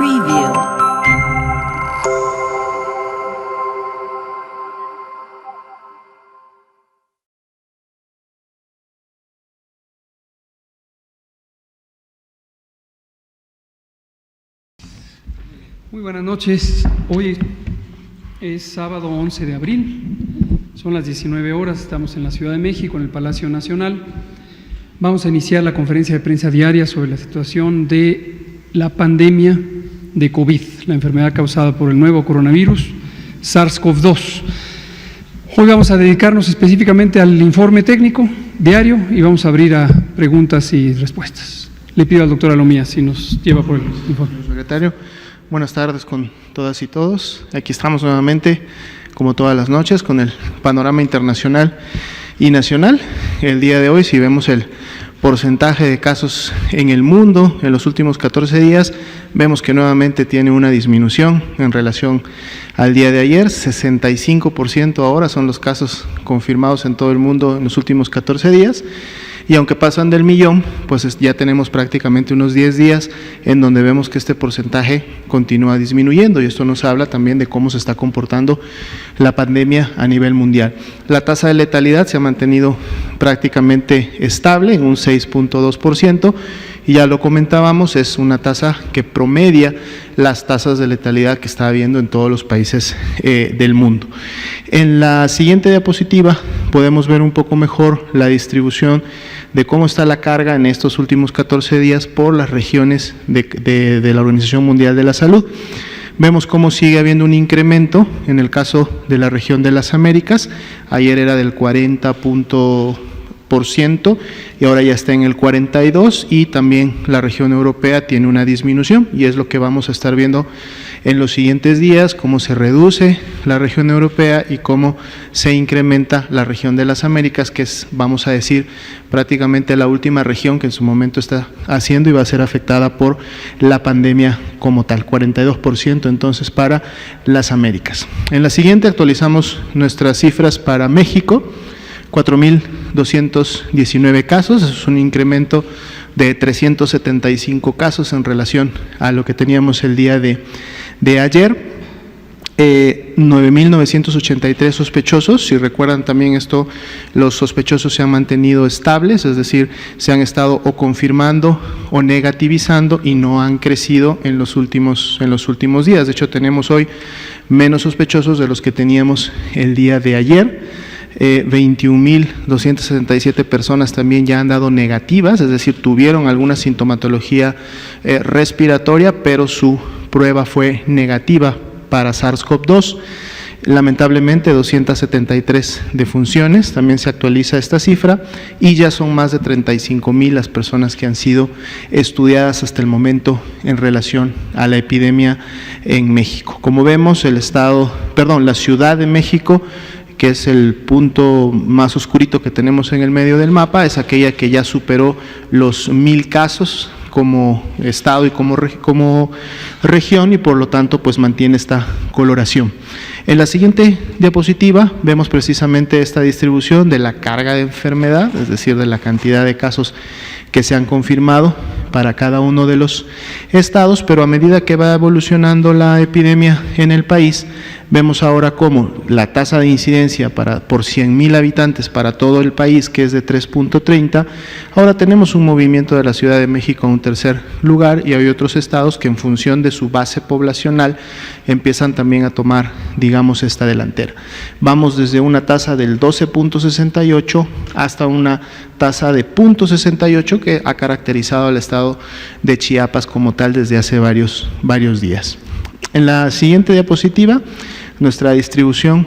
Preview. Muy buenas noches. Hoy es sábado 11 de abril, son las 19 horas, estamos en la Ciudad de México, en el Palacio Nacional. Vamos a iniciar la conferencia de prensa diaria sobre la situación de la pandemia de COVID, la enfermedad causada por el nuevo coronavirus, SARS-CoV-2. Hoy vamos a dedicarnos específicamente al informe técnico diario y vamos a abrir a preguntas y respuestas. Le pido al doctor Alomía si nos lleva por el informe. Secretario. Buenas tardes con todas y todos. Aquí estamos nuevamente, como todas las noches, con el panorama internacional y nacional. El día de hoy, si vemos el porcentaje de casos en el mundo en los últimos 14 días, vemos que nuevamente tiene una disminución en relación al día de ayer. 65% ahora son los casos confirmados en todo el mundo en los últimos 14 días. Y aunque pasan del millón, pues ya tenemos prácticamente unos 10 días en donde vemos que este porcentaje continúa disminuyendo, y esto nos habla también de cómo se está comportando la pandemia a nivel mundial. La tasa de letalidad se ha mantenido prácticamente estable en un 6.2%, y ya lo comentábamos, es una tasa que promedia las tasas de letalidad que está habiendo en todos los países del mundo. En la siguiente diapositiva podemos ver un poco mejor la distribución de cómo está la carga en estos últimos 14 días por las regiones de la Organización Mundial de la Salud. Vemos cómo sigue habiendo un incremento en el caso de la región de las Américas. Ayer era del 40% y ahora ya está en el 42%, y también la región europea tiene una disminución, y es lo que vamos a estar viendo en los siguientes días, cómo se reduce la región europea y cómo se incrementa la región de las Américas, que es, vamos a decir, prácticamente la última región que en su momento está haciendo y va a ser afectada por la pandemia como tal. 42% entonces para las Américas. En la siguiente actualizamos nuestras cifras para México. 4.219 casos, eso es un incremento de 375 casos en relación a lo que teníamos el día de ayer. 9.983 sospechosos. Si recuerdan también esto, los sospechosos se han mantenido estables, es decir, se han estado o confirmando o negativizando y no han crecido en los últimos días. De hecho, tenemos hoy menos sospechosos de los que teníamos el día de ayer. 21.277 personas también ya han dado negativas, es decir, tuvieron alguna sintomatología respiratoria, pero su prueba fue negativa para SARS-CoV-2. Lamentablemente 273 defunciones, también se actualiza esta cifra, y ya son más de 35,000 las personas que han sido estudiadas hasta el momento en relación a la epidemia en México. Como vemos, la Ciudad de México, que es el punto más oscurito que tenemos en el medio del mapa, es aquella que ya superó los 1,000 casos como estado y como región, y por lo tanto pues mantiene esta coloración. En la siguiente diapositiva vemos precisamente esta distribución de la carga de enfermedad, es decir, de la cantidad de casos que se han confirmado para cada uno de los estados, pero a medida que va evolucionando la epidemia en el país, vemos ahora cómo la tasa de incidencia por 100,000 habitantes para todo el país, que es de 3.30, ahora tenemos un movimiento de la Ciudad de México a un tercer lugar, y hay otros estados que en función de su base poblacional empiezan también a tomar, digamos, esta delantera. Vamos desde una tasa del 12.68 hasta una tasa de 0.68 que ha caracterizado al estado de Chiapas como tal desde hace varios días. En la siguiente diapositiva, nuestra distribución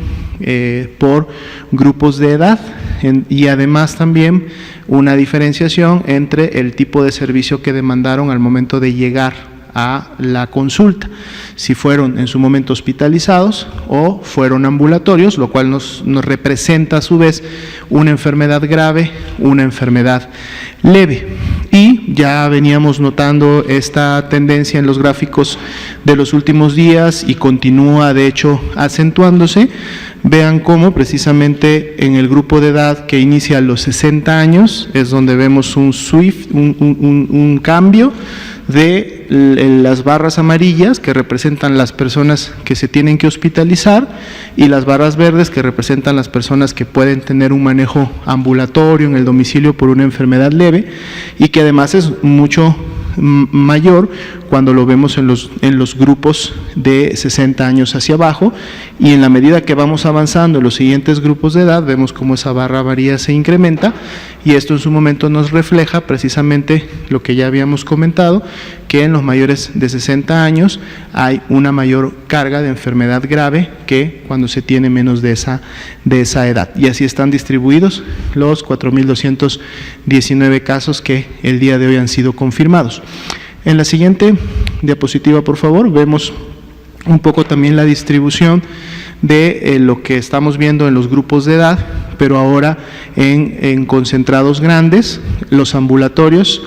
por grupos de edad, y además también una diferenciación entre el tipo de servicio que demandaron al momento de llegar a la consulta, si fueron en su momento hospitalizados o fueron ambulatorios, lo cual nos representa a su vez una enfermedad grave, una enfermedad leve. Y ya veníamos notando esta tendencia en los gráficos de los últimos días y continúa de hecho acentuándose. Vean cómo precisamente en el grupo de edad que inicia a los 60 años es donde vemos un cambio de las barras amarillas, que representan las personas que se tienen que hospitalizar, y las barras verdes, que representan las personas que pueden tener un manejo ambulatorio en el domicilio por una enfermedad leve, y que además es mucho mayor cuando lo vemos en los grupos de 60 años hacia abajo, y en la medida que vamos avanzando en los siguientes grupos de edad, vemos cómo esa barra amarilla se incrementa, y esto en su momento nos refleja precisamente lo que ya habíamos comentado, que en los mayores de 60 años hay una mayor carga de enfermedad grave que cuando se tiene menos de esa edad, y así están distribuidos los 4.219 casos que el día de hoy han sido confirmados. En la siguiente diapositiva, por favor, vemos un poco también la distribución de lo que estamos viendo en los grupos de edad, pero ahora en concentrados grandes. Los ambulatorios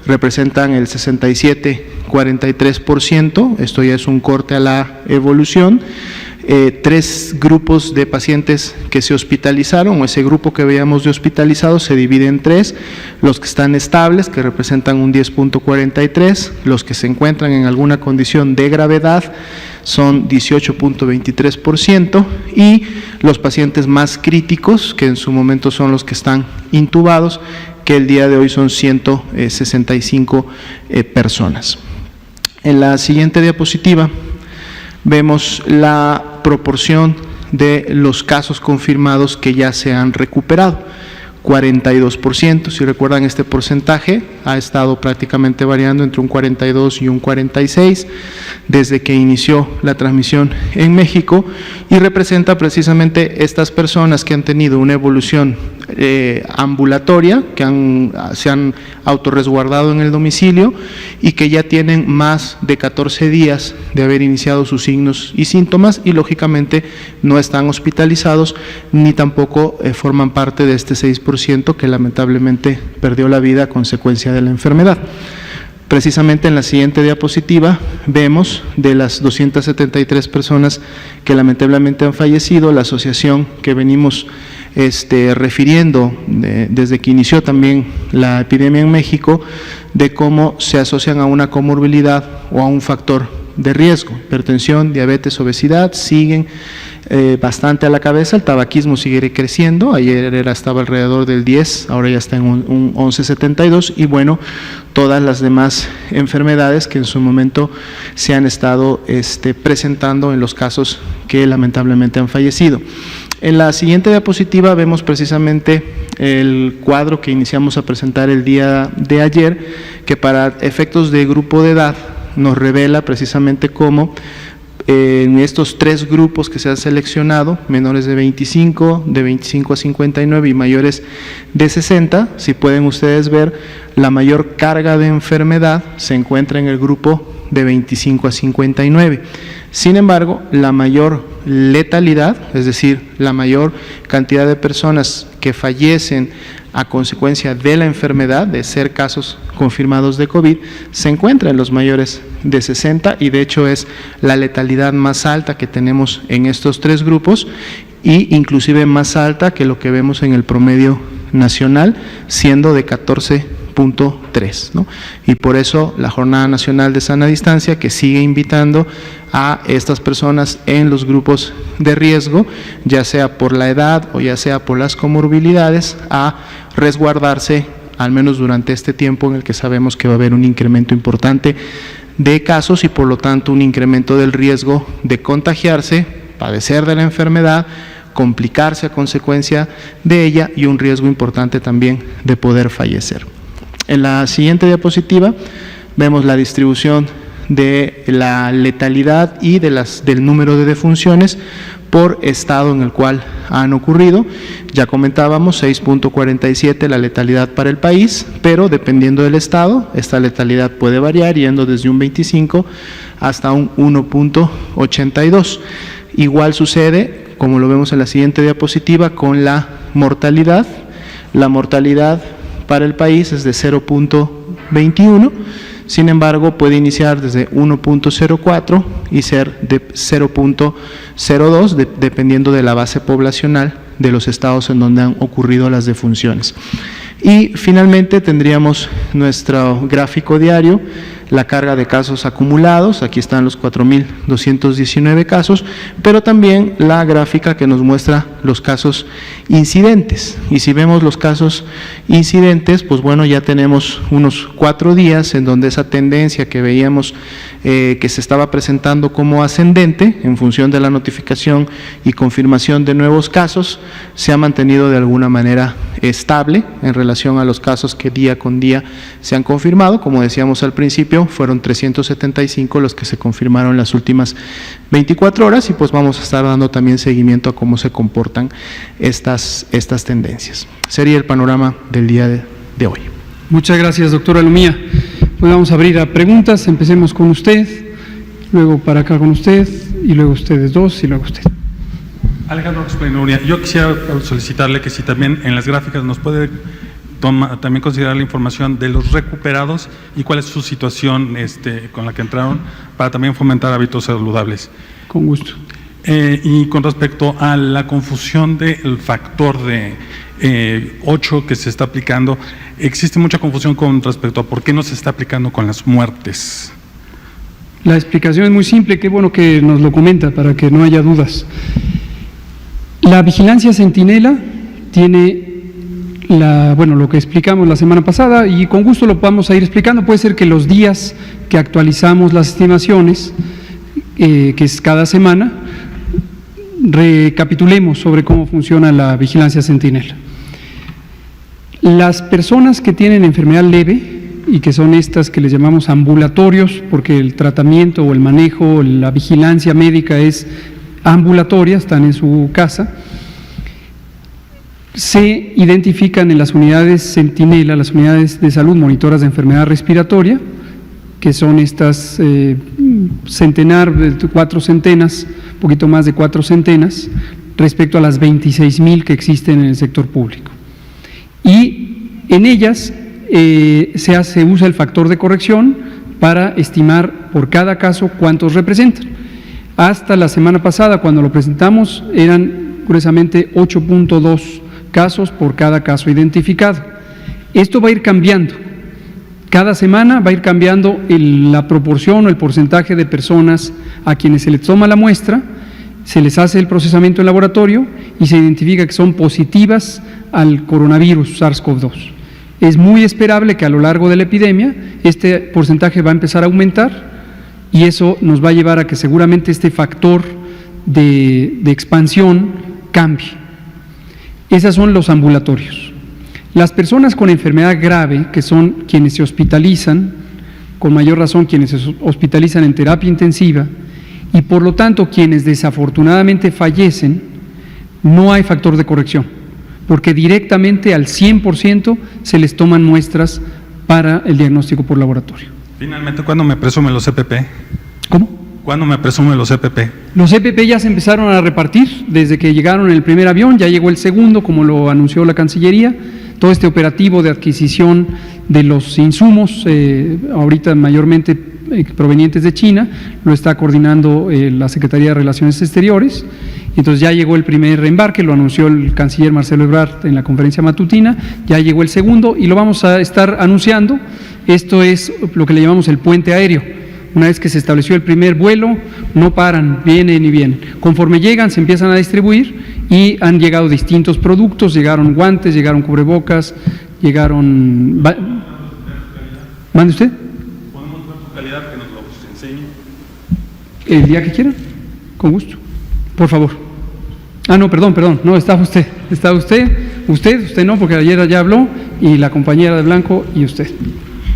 representan el 67,43%, esto ya es un corte a la evolución. 3 grupos de pacientes que se hospitalizaron, o ese grupo que veíamos de hospitalizados se divide en 3, los que están estables, que representan un 10,43, los que se encuentran en alguna condición de gravedad son 18,23%, y los pacientes más críticos, que en su momento son los que están intubados, que el día de hoy son 165 personas. En la siguiente diapositiva vemos la proporción de los casos confirmados que ya se han recuperado. 42%, si recuerdan, este porcentaje ha estado prácticamente variando entre un 42 y un 46 desde que inició la transmisión en México, y representa precisamente estas personas que han tenido una evolución ambulatoria, que se han autorresguardado en el domicilio y que ya tienen más de 14 días de haber iniciado sus signos y síntomas, y lógicamente no están hospitalizados ni tampoco forman parte de este 6% que lamentablemente perdió la vida a consecuencia de la enfermedad. Precisamente en la siguiente diapositiva vemos de las 273 personas que lamentablemente han fallecido, la asociación que venimos refiriendo desde que inició también la epidemia en México, de cómo se asocian a una comorbilidad o a un factor de riesgo. Hipertensión, diabetes, obesidad siguen bastante a la cabeza. El tabaquismo sigue creciendo, ayer estaba alrededor del 10, ahora ya está en un 11,72, y bueno, todas las demás enfermedades que en su momento se han estado presentando en los casos que lamentablemente han fallecido. En la siguiente diapositiva vemos precisamente el cuadro que iniciamos a presentar el día de ayer, que para efectos de grupo de edad nos revela precisamente cómo en estos 3 grupos que se han seleccionado, menores de 25 a 59 y mayores de 60, si pueden ustedes ver, la mayor carga de enfermedad se encuentra en el grupo de 25 a 59. Sin embargo, la mayor letalidad, es decir, la mayor cantidad de personas que fallecen a consecuencia de la enfermedad, de ser casos confirmados de COVID, se encuentra en los mayores de 60, y de hecho es la letalidad más alta que tenemos en estos 3 grupos, y inclusive más alta que lo que vemos en el promedio nacional, siendo de 14,3, ¿no? Y por eso la Jornada Nacional de Sana Distancia, que sigue invitando a estas personas en los grupos de riesgo, ya sea por la edad o ya sea por las comorbilidades, a resguardarse al menos durante este tiempo en el que sabemos que va a haber un incremento importante de casos, y por lo tanto un incremento del riesgo de contagiarse, padecer de la enfermedad, complicarse a consecuencia de ella, y un riesgo importante también de poder fallecer. En la siguiente diapositiva vemos la distribución de la letalidad y del número de defunciones por estado en el cual han ocurrido. Ya comentábamos, 6,47 la letalidad para el país, pero dependiendo del estado, esta letalidad puede variar yendo desde un 25 hasta un 1,82. Igual sucede, como lo vemos en la siguiente diapositiva, con la mortalidad. La mortalidad para el país es de 0,21, sin embargo puede iniciar desde 1,04 y ser de 0,02 dependiendo de la base poblacional de los estados en donde han ocurrido las defunciones. Y finalmente tendríamos nuestro gráfico diario, la carga de casos acumulados, aquí están los 4.219 casos, pero también la gráfica que nos muestra los casos incidentes. Y si vemos los casos incidentes, pues bueno, ya tenemos unos 4 días en donde esa tendencia que veíamos que se estaba presentando como ascendente en función de la notificación y confirmación de nuevos casos, se ha mantenido de alguna manera estable en relación a los casos que día con día se han confirmado. Como decíamos al principio, fueron 375 los que se confirmaron las últimas 24 horas y pues vamos a estar dando también seguimiento a cómo se comportan estas tendencias. Sería el panorama del día de hoy. Muchas gracias, doctora Lumía. Pues vamos a abrir a preguntas. Empecemos con usted, luego para acá con usted, y luego ustedes dos, y luego usted. Alejandro Esplenouria, yo quisiera solicitarle que si también en las gráficas nos puede también considerar la información de los recuperados y cuál es su situación con la que entraron, para también fomentar hábitos saludables. Con gusto. Y con respecto a la confusión del factor de 8 que se está aplicando, existe mucha confusión con respecto a por qué no se está aplicando con las muertes. La explicación es muy simple, qué bueno que nos lo comenta para que no haya dudas. La vigilancia centinela tiene lo que explicamos la semana pasada y con gusto lo vamos a ir explicando. Puede ser que los días que actualizamos las estimaciones, que es cada semana, recapitulemos sobre cómo funciona la vigilancia centinela. Las personas que tienen enfermedad leve y que son estas que les llamamos ambulatorios, porque el tratamiento o el manejo, la vigilancia médica es ambulatoria, están en su casa, se identifican en las unidades centinela, las unidades de salud monitoras de enfermedad respiratoria, que son estas 4 centenas, un poquito más de 4 centenas, respecto a las 26,000 que existen en el sector público. Y en ellas se usa el factor de corrección para estimar por cada caso cuántos representan. Hasta la semana pasada, cuando lo presentamos, eran gruesamente 8.2 casos por cada caso identificado. Esto va a ir cambiando. Cada semana va a ir cambiando la proporción o el porcentaje de personas a quienes se les toma la muestra, se les hace el procesamiento en laboratorio y se identifica que son positivas al coronavirus SARS-CoV-2. Es muy esperable que a lo largo de la epidemia este porcentaje va a empezar a aumentar y eso nos va a llevar a que seguramente este factor de expansión cambie. Esos son los ambulatorios. Las personas con enfermedad grave, que son quienes se hospitalizan, con mayor razón quienes se hospitalizan en terapia intensiva, y por lo tanto quienes desafortunadamente fallecen, no hay factor de corrección, porque directamente al 100% se les toman muestras para el diagnóstico por laboratorio. Finalmente, ¿cuándo me presumen los EPP? ¿Cómo? ¿Cuándo me presumen los EPP? Los EPP ya se empezaron a repartir desde que llegaron en el primer avión, ya llegó el segundo, como lo anunció la Cancillería. Todo este operativo de adquisición de los insumos, ahorita mayormente provenientes de China, lo está coordinando la Secretaría de Relaciones Exteriores. Entonces ya llegó el primer embarque, lo anunció el canciller Marcelo Ebrard en la conferencia matutina, ya llegó el segundo y lo vamos a estar anunciando. Esto es lo que le llamamos el puente aéreo. Una vez que se estableció el primer vuelo, no paran, vienen y vienen. Conforme llegan, se empiezan a distribuir y han llegado distintos productos, llegaron guantes, llegaron cubrebocas, llegaron… ¿Mande usted? ¿Podemos ver su calidad que nos lo enseñe? El día que quieran, con gusto. Por favor. No, perdón, no, estaba usted. Usted no, porque ayer ya habló, y la compañera de blanco y usted.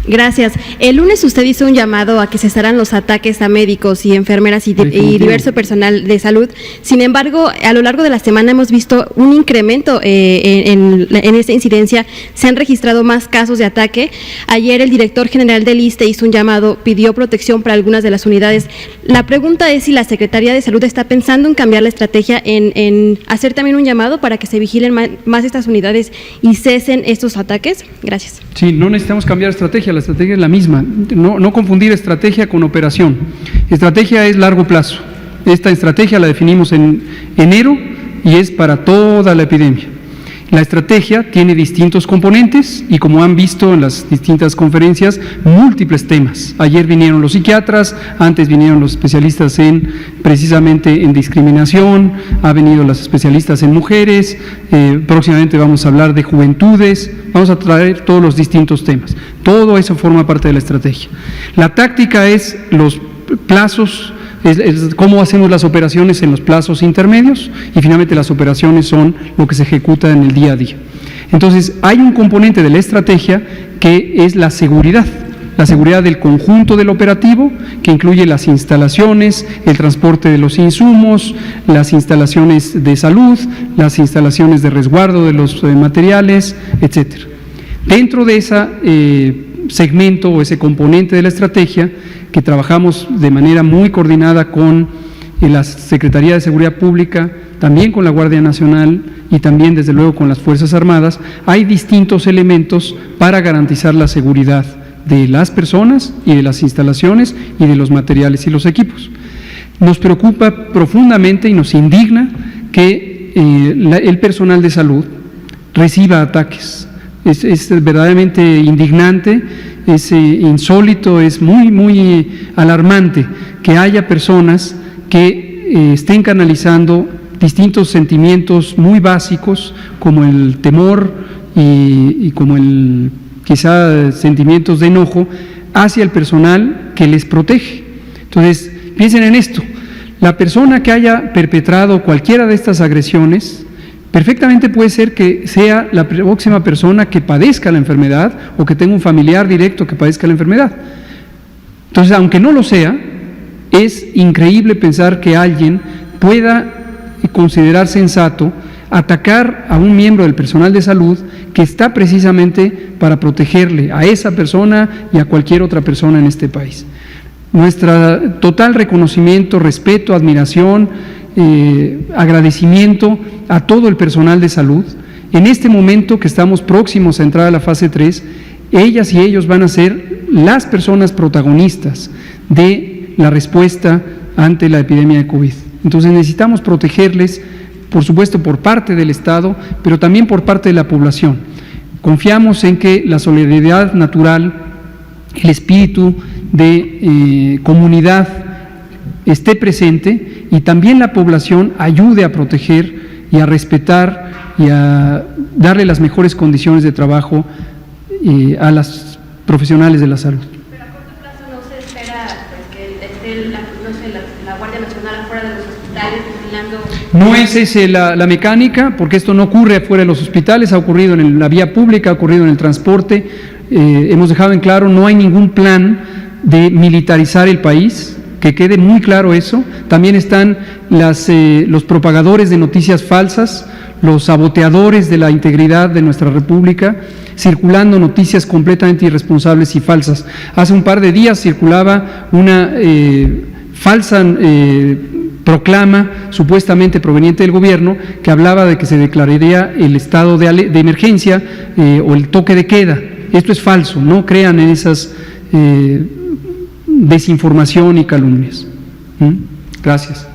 Gracias. El lunes usted hizo un llamado a que cesaran los ataques a médicos y enfermeras y diverso personal de salud. Sin embargo, a lo largo de la semana hemos visto un incremento en esta incidencia. Se han registrado más casos de ataque. Ayer el director general del ISSSTE hizo un llamado, pidió protección para algunas de las unidades. La pregunta es si la Secretaría de Salud está pensando en cambiar la estrategia, en hacer también un llamado para que se vigilen más estas unidades y cesen estos ataques. Gracias. Sí, no necesitamos cambiar estrategia. La estrategia es la misma, no confundir estrategia con operación. Estrategia es largo plazo. Esta estrategia la definimos en enero y es para toda la epidemia. La estrategia tiene distintos componentes y, como han visto en las distintas conferencias, múltiples temas. Ayer vinieron los psiquiatras, antes vinieron los especialistas precisamente en discriminación, ha venido los especialistas en mujeres, próximamente vamos a hablar de juventudes, vamos a traer todos los distintos temas. Todo eso forma parte de la estrategia. La táctica es los plazos, es cómo hacemos las operaciones en los plazos intermedios, y finalmente las operaciones son lo que se ejecuta en el día a día. Entonces, hay un componente de la estrategia que es la seguridad del conjunto del operativo, que incluye las instalaciones, el transporte de los insumos, las instalaciones de salud, las instalaciones de resguardo de los materiales, etcétera. Dentro de ese segmento o ese componente de la estrategia, que trabajamos de manera muy coordinada con la Secretaría de Seguridad Pública, también con la Guardia Nacional y también, desde luego, con las Fuerzas Armadas, hay distintos elementos para garantizar la seguridad de las personas y de las instalaciones y de los materiales y los equipos. Nos preocupa profundamente y nos indigna que el personal de salud reciba ataques. Es verdaderamente indignante, es insólito, es muy alarmante que haya personas que estén canalizando distintos sentimientos muy básicos, como el temor y como quizá sentimientos de enojo hacia el personal que les protege. Entonces, piensen en esto: la persona que haya perpetrado cualquiera de estas agresiones perfectamente puede ser que sea la próxima persona que padezca la enfermedad o que tenga un familiar directo que padezca la enfermedad. Entonces, aunque no lo sea, es increíble pensar que alguien pueda considerar sensato atacar a un miembro del personal de salud que está precisamente para protegerle a esa persona y a cualquier otra persona en este país. Nuestro total reconocimiento, respeto, admiración, agradecimiento a todo el personal de salud. En este momento que estamos próximos a entrar a la fase 3, ellas y ellos van a ser las personas protagonistas de la respuesta ante la epidemia de COVID. Entonces necesitamos protegerles, por supuesto, por parte del Estado, pero también por parte de la población. Confiamos en que la solidaridad natural, el espíritu de comunidad esté presente, y también la población ayude a proteger y a respetar y a darle las mejores condiciones de trabajo a las profesionales de la salud. Pero a corto plazo no se espera que esté la Guardia Nacional afuera de los hospitales vigilando. No es esa la mecánica, porque esto no ocurre afuera de los hospitales, ha ocurrido en la vía pública, ha ocurrido en el transporte. Hemos dejado en claro, no hay ningún plan de militarizar el país, que quede muy claro eso. También están los propagadores de noticias falsas, los saboteadores de la integridad de nuestra República, circulando noticias completamente irresponsables y falsas. Hace un par de días circulaba una falsa proclama supuestamente proveniente del gobierno que hablaba de que se declararía el estado de emergencia o el toque de queda. Esto es falso, no crean en esas desinformación y calumnias. Gracias.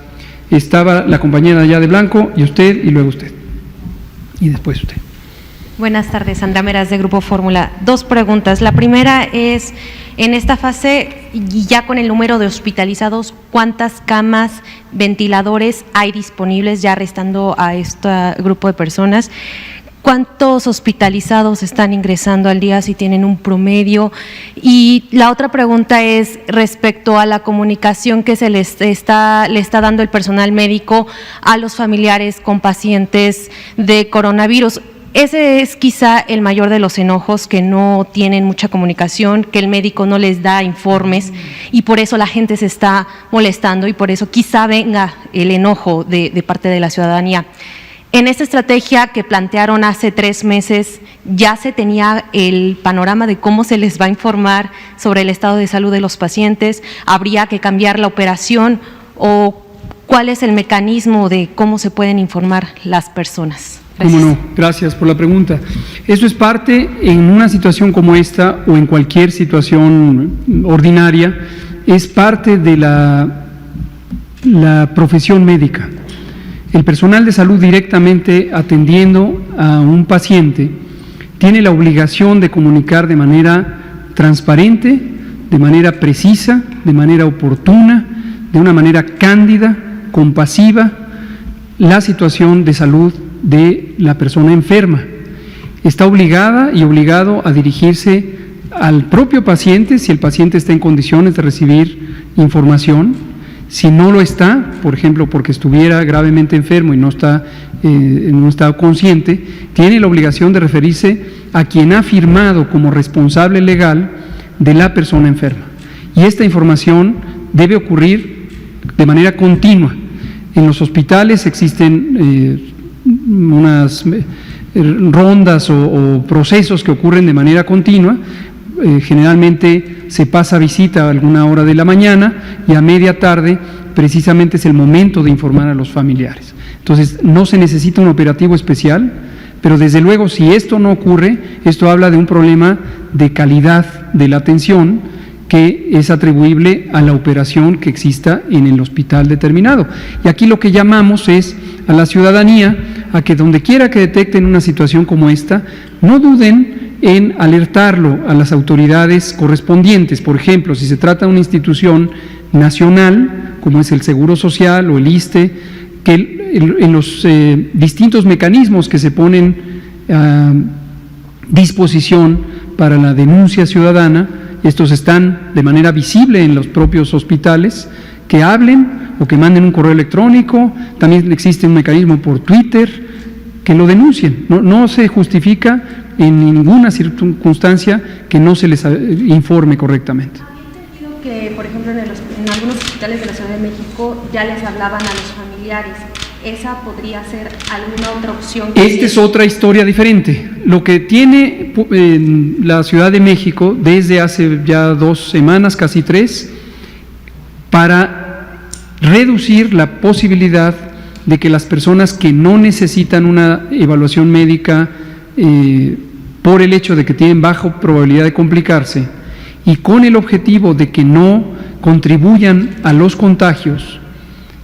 Estaba la compañera allá de blanco, y usted, y luego usted, y después usted. Buenas tardes, Sandra Meras, de Grupo Fórmula. 2 preguntas. La primera es, en esta fase, y ya con el número de hospitalizados, ¿cuántas camas, ventiladores hay disponibles ya restando a este grupo de personas? ¿Cuántos hospitalizados están ingresando al día, si tienen un promedio? Y la otra pregunta es respecto a la comunicación que le está dando el personal médico a los familiares con pacientes de coronavirus. Ese es quizá el mayor de los enojos, que no tienen mucha comunicación, que el médico no les da informes, y por eso la gente se está molestando, y por eso quizá venga el enojo de parte de la ciudadanía. En esta estrategia que plantearon hace 3 meses, ¿ya se tenía el panorama de cómo se les va a informar sobre el estado de salud de los pacientes? ¿Habría que cambiar la operación? ¿O cuál es el mecanismo de cómo se pueden informar las personas? Gracias. ¿Cómo no? Gracias por la pregunta. Eso es parte, en una situación como esta o en cualquier situación ordinaria, es parte de la profesión médica. El personal de salud directamente atendiendo a un paciente tiene la obligación de comunicar de manera transparente, de manera precisa, de manera oportuna, de una manera cándida, compasiva, la situación de salud de la persona enferma. Está obligada y obligado a dirigirse al propio paciente si el paciente está en condiciones de recibir información. Si no lo está, por ejemplo, porque estuviera gravemente enfermo y no está en un estado consciente, tiene la obligación de referirse a quien ha firmado como responsable legal de la persona enferma. Y esta información debe ocurrir de manera continua. En los hospitales existen unas rondas o procesos que ocurren de manera continua. Generalmente se pasa visita a alguna hora de la mañana y a media tarde precisamente es el momento de informar a los familiares. Entonces no se necesita un operativo especial, pero desde luego si esto no ocurre, esto habla de un problema de calidad de la atención que es atribuible a la operación que exista en el hospital determinado. Y aquí lo que llamamos es a la ciudadanía a que donde quiera que detecten una situación como esta, no duden en alertarlo a las autoridades correspondientes. Por ejemplo, si se trata de una institución nacional, como es el Seguro Social o el ISSSTE, que en los distintos mecanismos que se ponen a disposición para la denuncia ciudadana, estos están de manera visible en los propios hospitales, que hablen o que manden un correo electrónico. También existe un mecanismo por Twitter, que lo denuncien. No se justifica en ninguna circunstancia que no se les informe correctamente. Había entendido que, por ejemplo, en algunos hospitales de la Ciudad de México ya les hablaban a los familiares. ¿Esa podría ser alguna otra opción? Esta es otra historia diferente. Lo que tiene la Ciudad de México desde hace ya 2 semanas, casi 3, para reducir la posibilidad de que las personas que no necesitan una evaluación médica por el hecho de que tienen baja probabilidad de complicarse y con el objetivo de que no contribuyan a los contagios,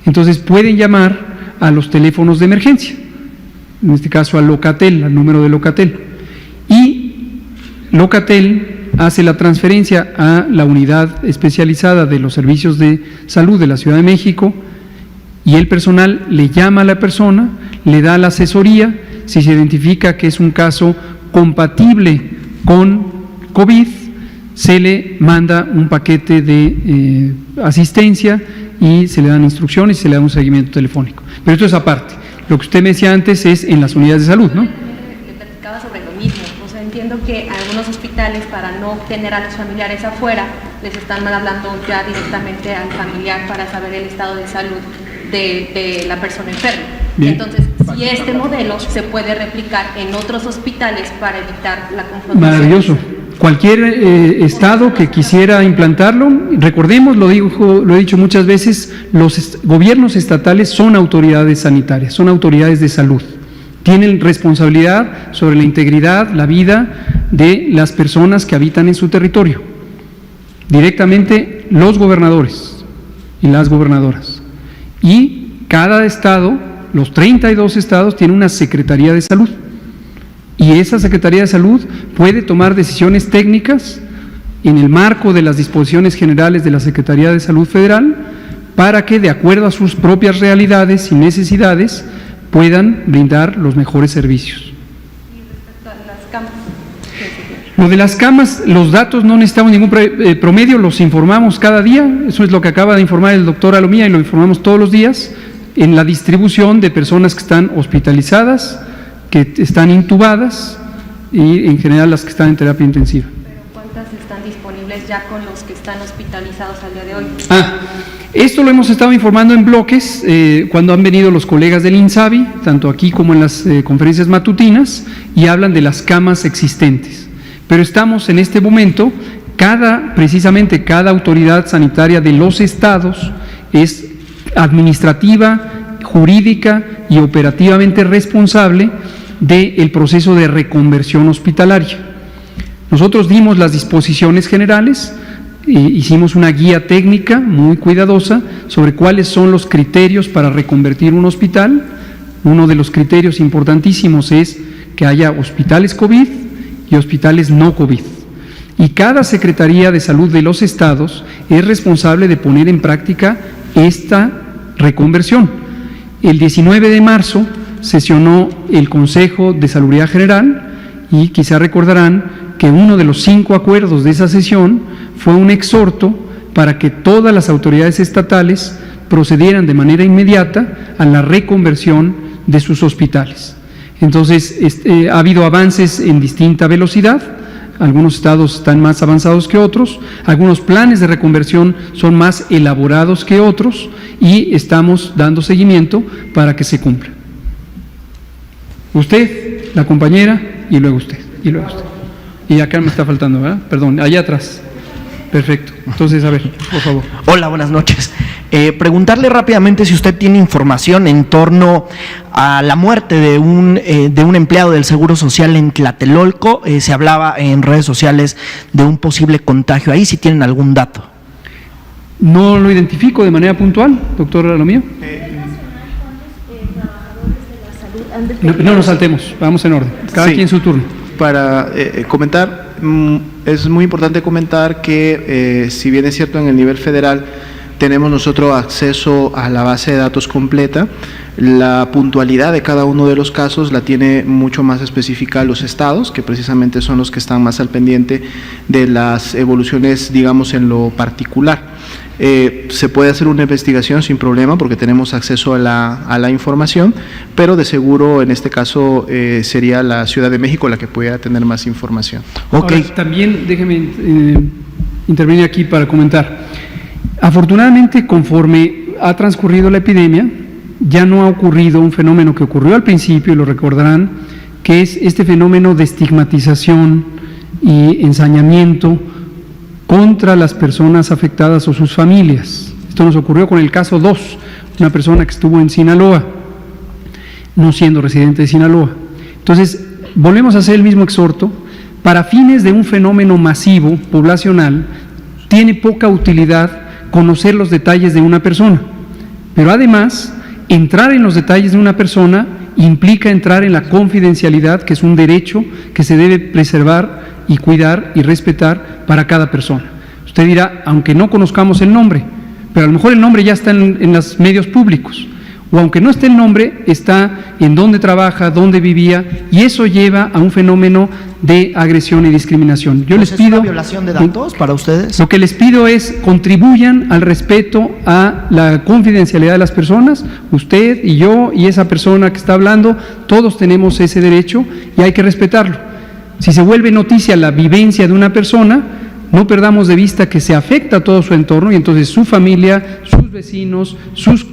entonces pueden llamar a los teléfonos de emergencia, en este caso al Locatel, al número de Locatel, y Locatel hace la transferencia a la unidad especializada de los servicios de salud de la Ciudad de México y el personal le llama a la persona, le da la asesoría. Si se identifica que es un caso compatible con COVID, se le manda un paquete de asistencia y se le dan instrucciones y se le da un seguimiento telefónico. Pero esto es aparte. Lo que usted me decía antes es en las unidades de salud, ¿no? Le platicaba sobre lo mismo. O sea, entiendo que algunos hospitales, para no tener a los familiares afuera, les están hablando ya directamente al familiar para saber el estado de salud de la persona enferma. Bien. Entonces, si este modelo se puede replicar en otros hospitales para evitar la confrontación. Maravilloso. Cualquier estado que quisiera implantarlo, recordemos, lo he dicho muchas veces, los gobiernos estatales son autoridades sanitarias, son autoridades de salud. Tienen responsabilidad sobre la integridad, la vida de las personas que habitan en su territorio. Directamente los gobernadores y las gobernadoras. Y cada estado, los 32 estados, tienen una Secretaría de Salud. Y esa Secretaría de Salud puede tomar decisiones técnicas en el marco de las disposiciones generales de la Secretaría de Salud Federal para que, de acuerdo a sus propias realidades y necesidades, puedan brindar los mejores servicios. Y respecto a las camas, Lo de las camas, los datos no necesitamos ningún promedio, los informamos cada día. Eso es lo que acaba de informar el doctor Alomía y lo informamos todos los días en la distribución de personas que están hospitalizadas, que están intubadas y en general las que están en terapia intensiva. ¿pero cuántas están disponibles ya con los que están hospitalizados al día de hoy? Esto lo hemos estado informando en bloques cuando han venido los colegas del INSABI, tanto aquí como en las conferencias matutinas, y hablan de las camas existentes. Pero estamos en este momento, precisamente cada autoridad sanitaria de los estados es administrativa, jurídica y operativamente responsable del proceso de reconversión hospitalaria. Nosotros dimos las disposiciones generales, hicimos una guía técnica muy cuidadosa sobre cuáles son los criterios para reconvertir un hospital. Uno de los criterios importantísimos es que haya hospitales COVID y hospitales no COVID. Y cada Secretaría de Salud de los estados es responsable de poner en práctica esta reconversión. El 19 de marzo sesionó el Consejo de Salubridad General y quizá recordarán que uno de los 5 acuerdos de esa sesión fue un exhorto para que todas las autoridades estatales procedieran de manera inmediata a la reconversión de sus hospitales. Entonces, ha habido avances en distinta velocidad. Algunos estados están más avanzados que otros, algunos planes de reconversión son más elaborados que otros y estamos dando seguimiento para que se cumpla. Usted, la compañera, y luego usted, y luego usted. Y acá me está faltando, ¿verdad? Perdón, allá atrás. Perfecto. Entonces, a ver, por favor. Hola, buenas noches. Preguntarle rápidamente si usted tiene información en torno a la muerte de un empleado del Seguro Social en Tlatelolco. Se hablaba en redes sociales de un posible contagio ahí, si tienen algún dato. No lo identifico de manera puntual, doctor Aromío. No nos saltemos, vamos en orden. Cada quien su turno. Para comentar, es muy importante comentar que si bien es cierto en el nivel federal tenemos nosotros acceso a la base de datos completa, la puntualidad de cada uno de los casos la tiene mucho más específica los estados, que precisamente son los que están más al pendiente de las evoluciones, digamos, en lo particular. Se puede hacer una investigación sin problema porque tenemos acceso a la información, pero de seguro en este caso sería la Ciudad de México la que pudiera tener más información. Okay. Ahora, también déjeme intervenir aquí para comentar. Afortunadamente, conforme ha transcurrido la epidemia, ya no ha ocurrido un fenómeno que ocurrió al principio, y lo recordarán, que es este fenómeno de estigmatización y ensañamiento contra las personas afectadas o sus familias. Esto nos ocurrió con el caso 2, una persona que estuvo en Sinaloa, no siendo residente de Sinaloa. Entonces, volvemos a hacer el mismo exhorto. Para fines de un fenómeno masivo, poblacional, tiene poca utilidad conocer los detalles de una persona, pero además, entrar en los detalles de una persona implica entrar en la confidencialidad, que es un derecho que se debe preservar y cuidar y respetar para cada persona. Usted dirá, aunque no conozcamos el nombre, pero a lo mejor el nombre ya está en los medios públicos, o aunque no esté el nombre, está en dónde trabaja, dónde vivía, y eso lleva a un fenómeno de agresión y discriminación. Yo les pido, ¿es una violación de datos para ustedes? Lo que les pido es contribuyan al respeto a la confidencialidad de las personas. Usted y yo y esa persona que está hablando, todos tenemos ese derecho y hay que respetarlo. Si se vuelve noticia la vivencia de una persona, no perdamos de vista que se afecta a todo su entorno y entonces su familia, sus vecinos, sus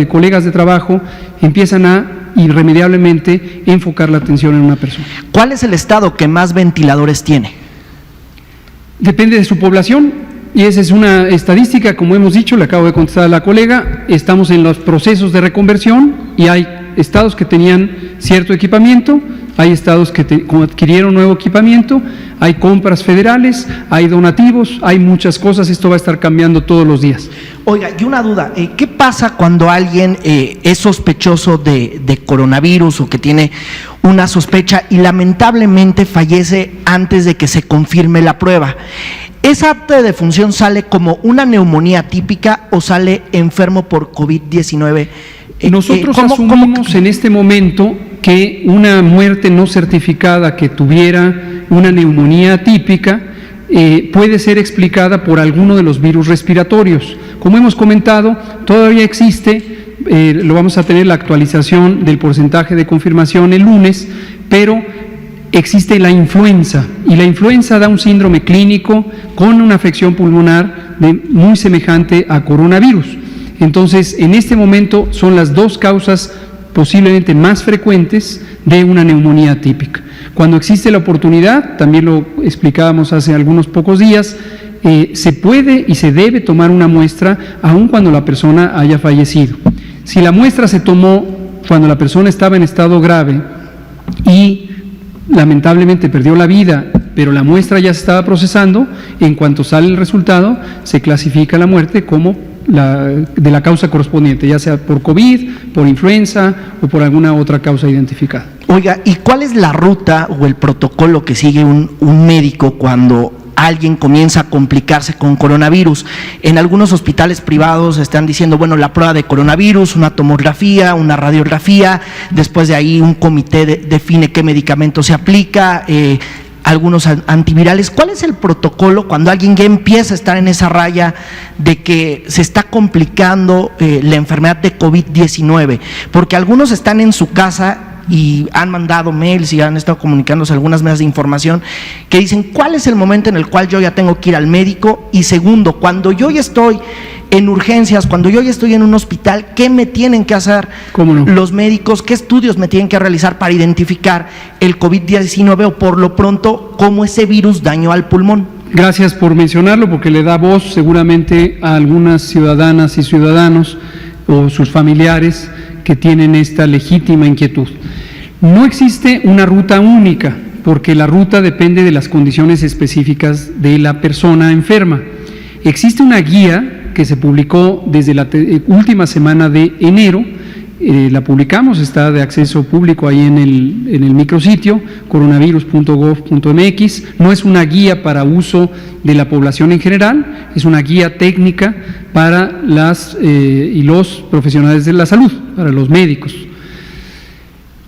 colegas de trabajo empiezan a irremediablemente enfocar la atención en una persona. ¿Cuál es el estado que más ventiladores tiene? Depende de su población y esa es una estadística, como hemos dicho, le acabo de contestar a la colega, estamos en los procesos de reconversión y hay estados que tenían cierto equipamiento, hay estados que adquirieron nuevo equipamiento, hay compras federales, hay donativos, hay muchas cosas, esto va a estar cambiando todos los días. Oiga, y una duda, ¿qué pasa cuando alguien es sospechoso de coronavirus o que tiene una sospecha y lamentablemente fallece antes de que se confirme la prueba? ¿Esa acta de defunción sale como una neumonía típica o sale enfermo por COVID-19? Nosotros asumimos en este momento que una muerte no certificada que tuviera una neumonía típica puede ser explicada por alguno de los virus respiratorios. Como hemos comentado, todavía existe, lo vamos a tener la actualización del porcentaje de confirmación el lunes, pero existe la influenza, y la influenza da un síndrome clínico con una afección pulmonar muy semejante a coronavirus. Entonces, en este momento son las dos causas posiblemente más frecuentes de una neumonía típica. Cuando existe la oportunidad, también lo explicábamos hace algunos pocos días, se puede y se debe tomar una muestra aun cuando la persona haya fallecido. Si la muestra se tomó cuando la persona estaba en estado grave y lamentablemente perdió la vida, pero la muestra ya se estaba procesando, en cuanto sale el resultado, se clasifica la muerte como de la causa correspondiente, ya sea por COVID, por influenza o por alguna otra causa identificada. Oiga, ¿y cuál es la ruta o el protocolo que sigue un médico cuando alguien comienza a complicarse con coronavirus? En algunos hospitales privados están diciendo, bueno, la prueba de coronavirus, una tomografía, una radiografía, después de ahí un comité define qué medicamento se aplica, algunos antivirales. ¿Cuál es el protocolo cuando alguien ya empieza a estar en esa raya de que se está complicando la enfermedad de COVID-19? Porque algunos están en su casa y han mandado mails y han estado comunicándose algunas medios de información que dicen cuál es el momento en el cual yo ya tengo que ir al médico, y segundo, cuando yo ya estoy en urgencias, cuando yo ya estoy en un hospital, ¿qué me tienen que hacer los médicos? ¿Qué estudios me tienen que realizar para identificar el COVID-19 o por lo pronto cómo ese virus dañó al pulmón? Gracias por mencionarlo, porque le da voz seguramente a algunas ciudadanas y ciudadanos o sus familiares que tienen esta legítima inquietud. No existe una ruta única, porque la ruta depende de las condiciones específicas de la persona enferma. Existe una guía que se publicó desde la última semana de enero, la publicamos, está de acceso público ahí en el micrositio coronavirus.gov.mx. No es una guía para uso de la población en general, es una guía técnica para las y los profesionales de la salud, para los médicos.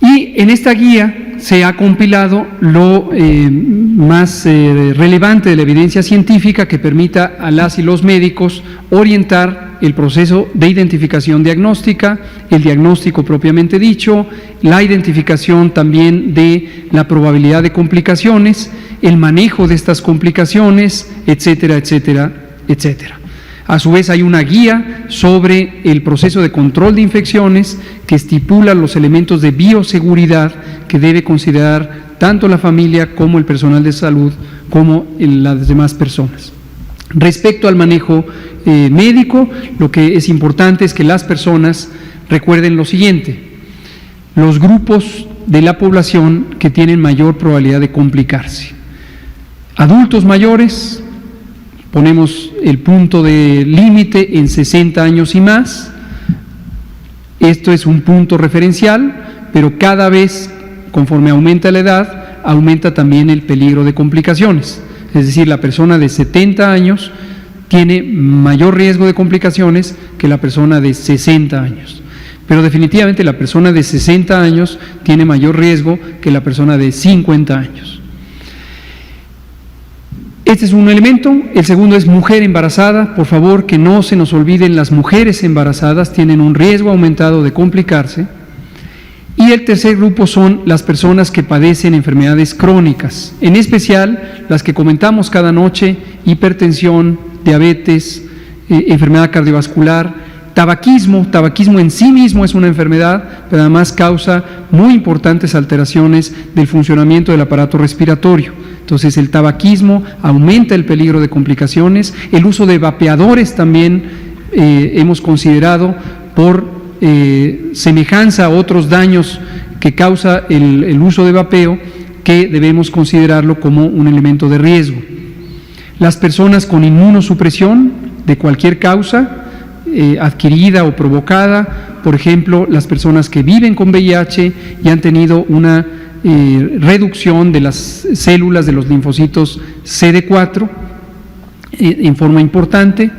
Y en esta guía se ha compilado lo más relevante de la evidencia científica que permita a las y los médicos orientar el proceso de identificación diagnóstica, el diagnóstico propiamente dicho, la identificación también de la probabilidad de complicaciones, el manejo de estas complicaciones, etcétera, etcétera, etcétera. A su vez hay una guía sobre el proceso de control de infecciones que estipula los elementos de bioseguridad que debe considerar tanto la familia como el personal de salud como las demás personas. Respecto al manejo médico, lo que es importante es que las personas recuerden lo siguiente: los grupos de la población que tienen mayor probabilidad de complicarse. Adultos mayores, ponemos el punto de límite en 60 años y más. Esto es un punto referencial, pero cada vez, conforme aumenta la edad, aumenta también el peligro de complicaciones. Es decir, la persona de 70 años tiene mayor riesgo de complicaciones que la persona de 60 años. Pero definitivamente la persona de 60 años tiene mayor riesgo que la persona de 50 años. Este es un elemento. El segundo es mujer embarazada. Por favor, que no se nos olviden, las mujeres embarazadas tienen un riesgo aumentado de complicarse. Y el tercer grupo son las personas que padecen enfermedades crónicas, en especial las que comentamos cada noche: hipertensión, diabetes, enfermedad cardiovascular, tabaquismo. Tabaquismo en sí mismo es una enfermedad, pero además causa muy importantes alteraciones del funcionamiento del aparato respiratorio. Entonces el tabaquismo aumenta el peligro de complicaciones. El uso de vapeadores también hemos considerado por semejanza a otros daños que causa el uso de vapeo, que debemos considerarlo como un elemento de riesgo. Las personas con inmunosupresión de cualquier causa, adquirida o provocada, por ejemplo, las personas que viven con VIH y han tenido una reducción de las células de los linfocitos CD4 en forma importante,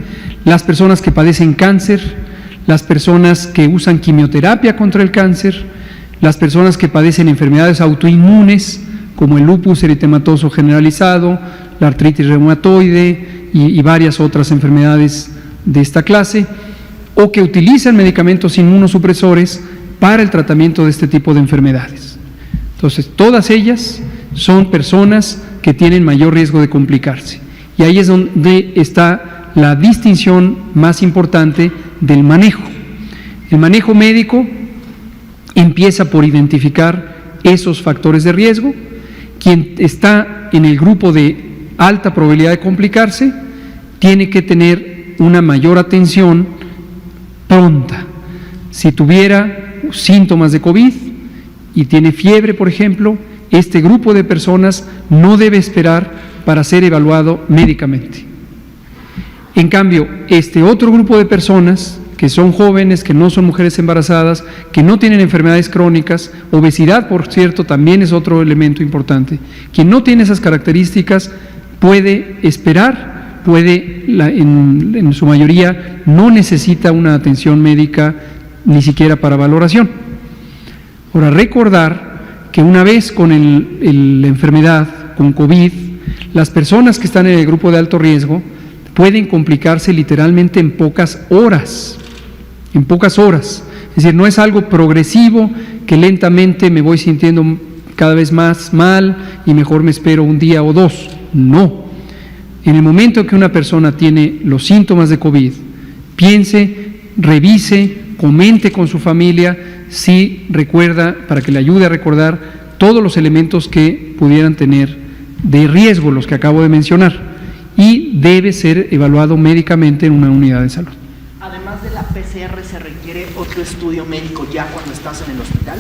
las personas que padecen cáncer, las personas que usan quimioterapia contra el cáncer, las personas que padecen enfermedades autoinmunes como el lupus eritematoso generalizado, la artritis reumatoide y varias otras enfermedades de esta clase, o que utilizan medicamentos inmunosupresores para el tratamiento de este tipo de enfermedades. Entonces, todas ellas son personas que tienen mayor riesgo de complicarse. Y ahí es donde está la distinción más importante del manejo. El manejo médico empieza por identificar esos factores de riesgo. Quien está en el grupo de alta probabilidad de complicarse tiene que tener una mayor atención pronta. Si tuviera síntomas de COVID y tiene fiebre, por ejemplo, este grupo de personas no debe esperar para ser evaluado médicamente. En cambio, este otro grupo de personas, que son jóvenes, que no son mujeres embarazadas, que no tienen enfermedades crónicas, obesidad, por cierto, también es otro elemento importante. Quien no tiene esas características puede esperar, en su mayoría, no necesita una atención médica ni siquiera para valoración. Ahora, recordar que una vez con la enfermedad, con COVID, las personas que están en el grupo de alto riesgo pueden complicarse literalmente en pocas horas. Es decir, no es algo progresivo que lentamente me voy sintiendo cada vez más mal y mejor me espero un día o dos. No. En el momento que una persona tiene los síntomas de COVID, piense, revise, comente con su familia si recuerda, para que le ayude a recordar todos los elementos que pudieran tener de riesgo, los que acabo de mencionar, y debe ser evaluado médicamente en una unidad de salud. Además de la PCR, ¿se requiere otro estudio médico ya cuando estás en el hospital?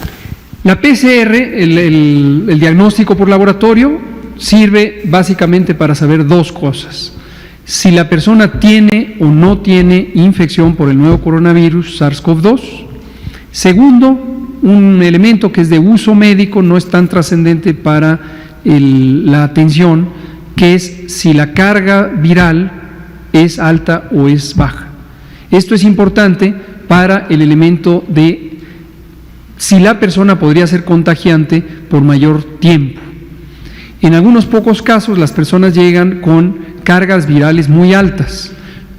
La PCR, el diagnóstico por laboratorio, sirve básicamente para saber dos cosas: si la persona tiene o no tiene infección por el nuevo coronavirus SARS-CoV-2. Segundo, un elemento que es de uso médico, no es tan trascendente para la atención, que es si la carga viral es alta o es baja. Esto es importante para el elemento de si la persona podría ser contagiante por mayor tiempo. En algunos pocos casos las personas llegan con cargas virales muy altas,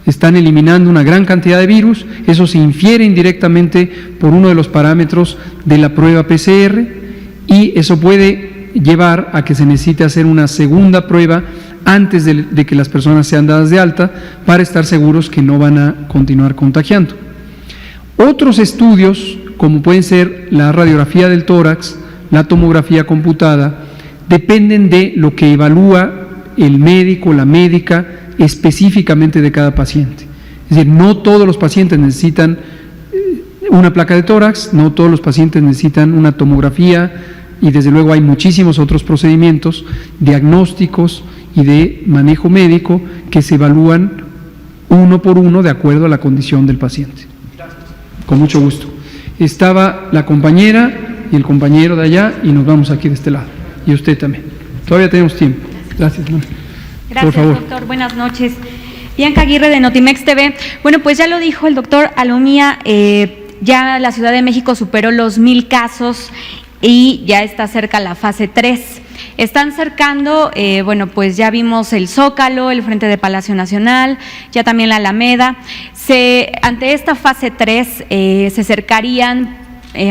están eliminando una gran cantidad de virus, eso se infiere indirectamente por uno de los parámetros de la prueba PCR y eso puede llevar a que se necesite hacer una segunda prueba antes de que las personas sean dadas de alta para estar seguros que no van a continuar contagiando. Otros estudios, como pueden ser la radiografía del tórax, la tomografía computada, dependen de lo que evalúa el médico, la médica, específicamente de cada paciente. Es decir, no todos los pacientes necesitan una placa de tórax, no todos los pacientes necesitan una tomografía y desde luego hay muchísimos otros procedimientos diagnósticos y de manejo médico que se evalúan uno por uno de acuerdo a la condición del paciente. Con mucho gusto. Estaba la compañera y el compañero de allá y nos vamos aquí de este lado. Y usted también. Todavía tenemos tiempo. Gracias. Gracias, por favor. doctor. Buenas noches. Bianca Aguirre de Notimex TV. Bueno, pues ya lo dijo el doctor Alomía, ya la Ciudad de México superó los 1,000 casos y ya está cerca la fase 3. Están cercando, bueno, pues ya vimos el Zócalo, el frente de Palacio Nacional, ya también la Alameda. Ante esta fase 3 se cercarían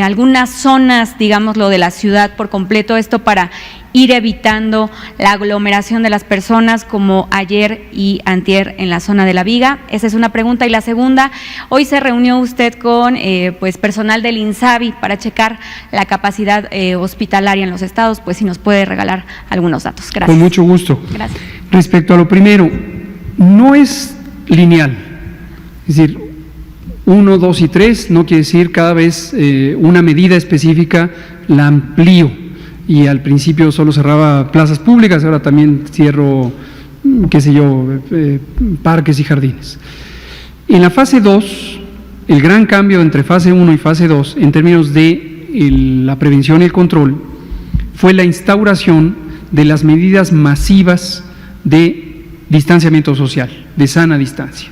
algunas zonas, digámoslo, de la ciudad por completo, esto para ir evitando la aglomeración de las personas como ayer y antier en la zona de la Viga. Esa es una pregunta. Y la segunda, hoy se reunió usted con pues personal del INSABI para checar la capacidad hospitalaria en los estados, pues si nos puede regalar algunos datos. Gracias. Con mucho gusto. Gracias. Respecto a lo primero, no es lineal, es decir, 1, 2 y 3 no quiere decir cada vez una medida específica la amplío. Y al principio solo cerraba plazas públicas, ahora también cierro, qué sé yo, parques y jardines. En la fase 2, el gran cambio entre fase 1 y fase 2, en términos de la prevención y el control, fue la instauración de las medidas masivas de distanciamiento social, de sana distancia.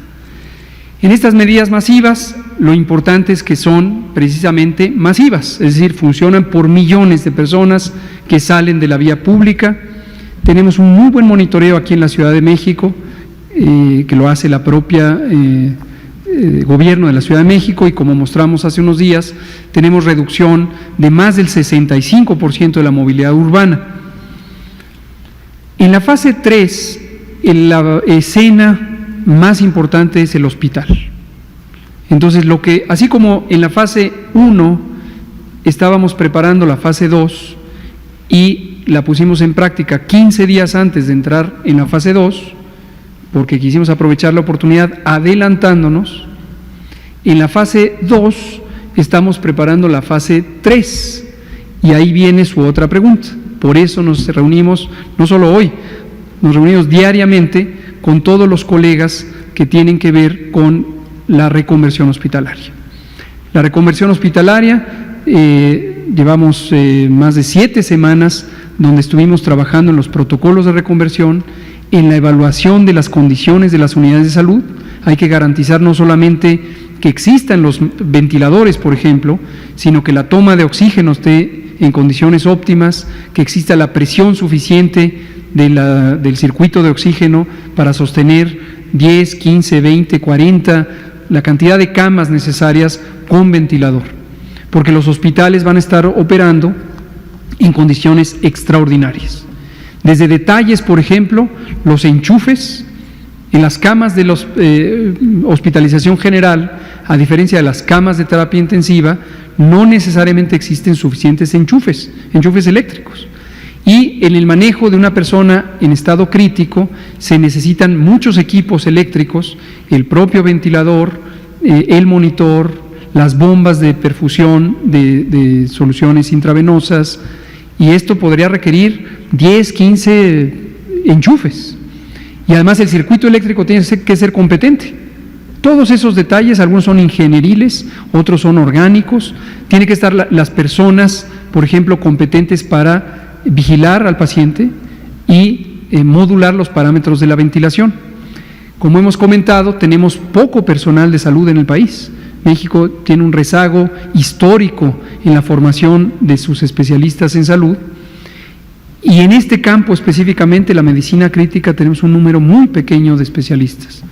En estas medidas masivas, lo importante es que son precisamente masivas, es decir, funcionan por millones de personas que salen de la vía pública. Tenemos un muy buen monitoreo aquí en la Ciudad de México, que lo hace la propia gobierno de la Ciudad de México y como mostramos hace unos días, tenemos reducción de más del 65% de la movilidad urbana. En la fase 3, en la escena más importante es el hospital. Entonces, así como en la fase 1 estábamos preparando la fase 2 y la pusimos en práctica 15 días antes de entrar en la fase 2, porque quisimos aprovechar la oportunidad adelantándonos, en la fase 2 estamos preparando la fase 3 y ahí viene su otra pregunta. Por eso nos reunimos, no solo hoy, nos reunimos diariamente con todos los colegas que tienen que ver con la reconversión hospitalaria. La reconversión hospitalaria, llevamos más de 7 semanas donde estuvimos trabajando en los protocolos de reconversión, en la evaluación de las condiciones de las unidades de salud. Hay que garantizar no solamente que existan los ventiladores, por ejemplo, sino que la toma de oxígeno esté en condiciones óptimas, que exista la presión suficiente del circuito de oxígeno para sostener 10, 15, 20, 40, la cantidad de camas necesarias con ventilador, porque los hospitales van a estar operando en condiciones extraordinarias. Desde detalles, por ejemplo, los enchufes en las camas de la hospitalización general, a diferencia de las camas de terapia intensiva, no necesariamente existen suficientes enchufes eléctricos. Y en el manejo de una persona en estado crítico se necesitan muchos equipos eléctricos, el propio ventilador, el monitor, las bombas de perfusión de soluciones intravenosas, y esto podría requerir 10, 15 enchufes. Y además el circuito eléctrico tiene que ser competente. Todos esos detalles, algunos son ingenieriles, otros son orgánicos. Tienen que estar las personas, por ejemplo, competentes para vigilar al paciente y modular los parámetros de la ventilación. Como hemos comentado, tenemos poco personal de salud en el país. México tiene un rezago histórico en la formación de sus especialistas en salud, y en este campo específicamente, la medicina crítica, tenemos un número muy pequeño de especialistas.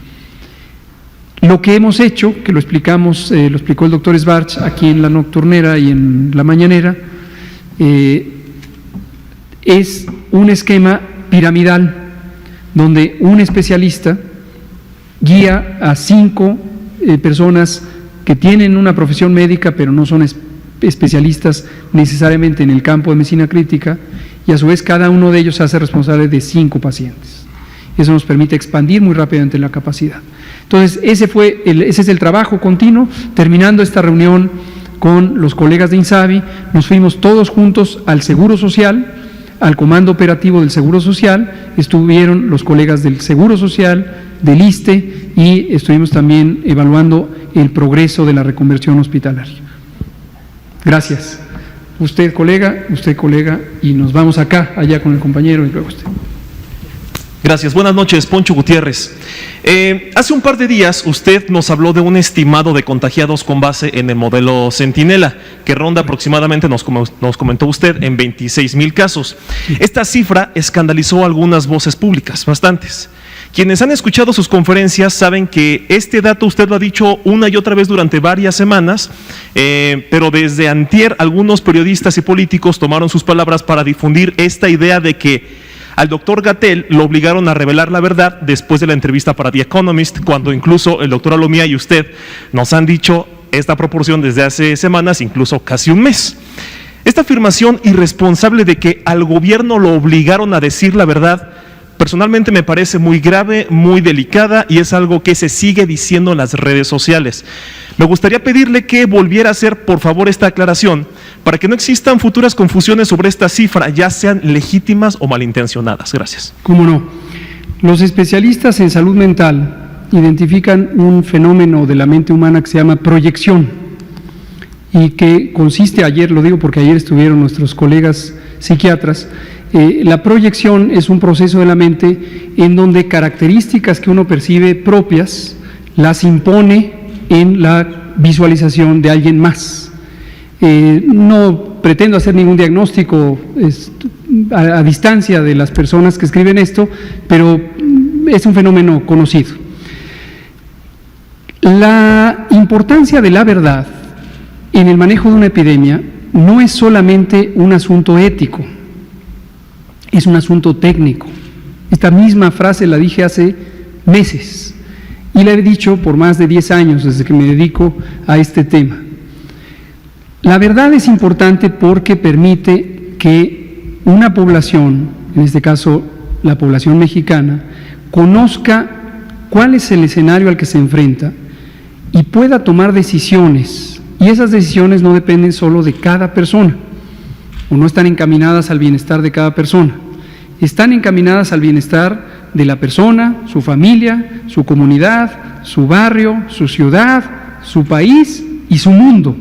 Lo que hemos hecho, que lo explicamos, lo explicó el doctor Schwartz aquí en la nocturnera y en la mañanera, es un esquema piramidal donde un especialista guía a 5 personas que tienen una profesión médica pero no son especialistas necesariamente en el campo de medicina crítica, y a su vez cada uno de ellos se hace responsable de 5 pacientes. Eso nos permite expandir muy rápidamente la capacidad. Entonces, ese es el trabajo continuo. Terminando esta reunión con los colegas de INSABI, nos fuimos todos juntos al Seguro Social, al Comando Operativo del Seguro Social, estuvieron los colegas del Seguro Social, del ISSSTE, y estuvimos también evaluando el progreso de la reconversión hospitalaria. Gracias. Usted colega, y nos vamos allá con el compañero y luego usted. Gracias. Buenas noches, Poncho Gutiérrez. Hace un par de días usted nos habló de un estimado de contagiados con base en el modelo Centinela, que ronda aproximadamente, nos comentó usted, en 26,000 casos. Esta cifra escandalizó a algunas voces públicas, bastantes. Quienes han escuchado sus conferencias saben que este dato usted lo ha dicho una y otra vez durante varias semanas, pero desde antier algunos periodistas y políticos tomaron sus palabras para difundir esta idea de que al doctor Gatell lo obligaron a revelar la verdad después de la entrevista para The Economist, cuando incluso el doctor Alomía y usted nos han dicho esta proporción desde hace semanas, incluso casi un mes. Esta afirmación irresponsable de que al gobierno lo obligaron a decir la verdad, personalmente me parece muy grave, muy delicada, y es algo que se sigue diciendo en las redes sociales. Me gustaría pedirle que volviera a hacer, por favor, esta aclaración para que no existan futuras confusiones sobre esta cifra, ya sean legítimas o malintencionadas. Gracias. ¿Cómo no? Los especialistas en salud mental identifican un fenómeno de la mente humana que se llama proyección, y que consiste, ayer lo digo porque ayer estuvieron nuestros colegas psiquiatras, la proyección es un proceso de la mente en donde características que uno percibe propias las impone en la visualización de alguien más. No pretendo hacer ningún diagnóstico a distancia de las personas que escriben esto, pero es un fenómeno conocido. La importancia de la verdad en el manejo de una epidemia no es solamente un asunto ético, es un asunto técnico. Esta misma frase la dije hace meses y la he dicho por más de 10 años desde que me dedico a este tema. La verdad es importante porque permite que una población, en este caso la población mexicana, conozca cuál es el escenario al que se enfrenta y pueda tomar decisiones. Y esas decisiones no dependen solo de cada persona. o no están encaminadas al bienestar de cada persona. Están encaminadas al bienestar de la persona, su familia, su comunidad, su barrio, su ciudad, su país y su mundo.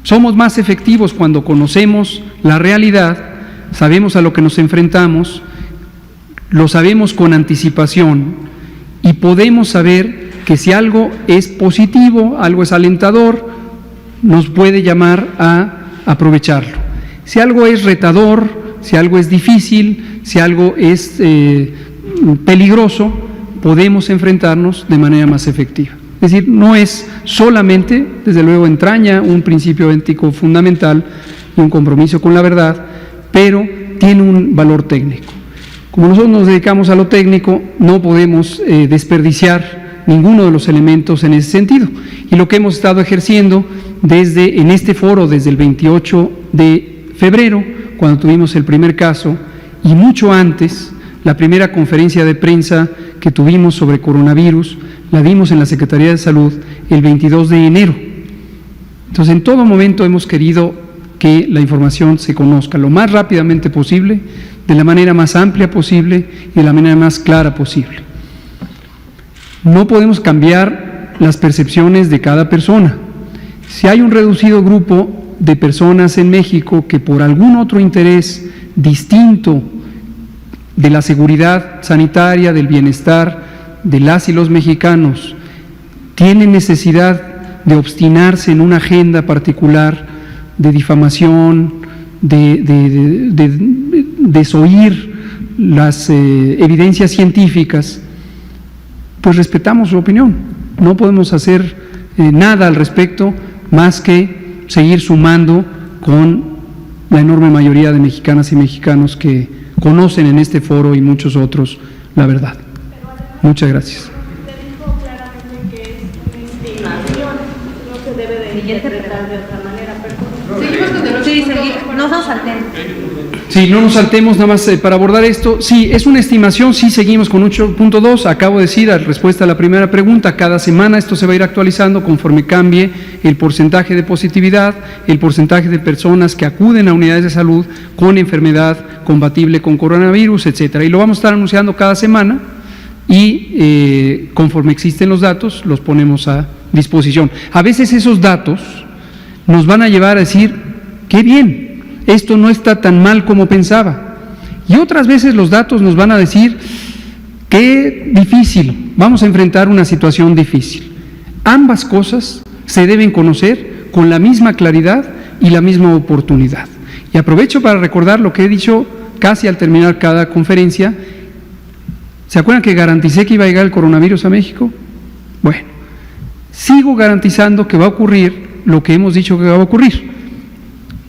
Somos más efectivos cuando conocemos la realidad, sabemos a lo que nos enfrentamos, lo sabemos con anticipación y podemos saber que si algo es positivo, algo es alentador, nos puede llamar a aprovecharlo. Si algo es retador, si algo es difícil, si algo es peligroso, podemos enfrentarnos de manera más efectiva. Es decir, no es solamente, desde luego entraña un principio ético fundamental y un compromiso con la verdad, pero tiene un valor técnico. Como nosotros nos dedicamos a lo técnico, no podemos desperdiciar ninguno de los elementos en ese sentido. Y lo que hemos estado ejerciendo en este foro desde el 28 de febrero, cuando tuvimos el primer caso, y mucho antes, la primera conferencia de prensa que tuvimos sobre coronavirus, la dimos en la Secretaría de Salud el 22 de enero. Entonces, en todo momento hemos querido que la información se conozca lo más rápidamente posible, de la manera más amplia posible y de la manera más clara posible. No podemos cambiar las percepciones de cada persona. Si hay un reducido grupo de personas en México que por algún otro interés distinto de la seguridad sanitaria, del bienestar de las y los mexicanos, tienen necesidad de obstinarse en una agenda particular de difamación, de desoír las evidencias científicas, pues respetamos su opinión. No podemos hacer nada al respecto más que seguir sumando con la enorme mayoría de mexicanas y mexicanos que conocen en este foro y muchos otros la verdad. Muchas gracias. Usted dijo claramente que es una estimación, no se debe de interpretar de otra manera. No nos saltemos. Sí, no nos saltemos nada más para abordar esto. Sí, es una estimación, sí seguimos con 8.2. Acabo de decir, a respuesta a la primera pregunta, cada semana esto se va a ir actualizando conforme cambie el porcentaje de positividad, el porcentaje de personas que acuden a unidades de salud con enfermedad compatible con coronavirus, etcétera. Y lo vamos a estar anunciando cada semana y conforme existen los datos, los ponemos a disposición. A veces esos datos nos van a llevar a decir, qué bien, esto no está tan mal como pensaba. Y otras veces los datos nos van a decir, qué difícil, vamos a enfrentar una situación difícil. Ambas cosas se deben conocer con la misma claridad y la misma oportunidad. Y aprovecho para recordar lo que he dicho casi al terminar cada conferencia. ¿Se acuerdan que garanticé que iba a llegar el coronavirus a México? Bueno, sigo garantizando que va a ocurrir lo que hemos dicho que va a ocurrir.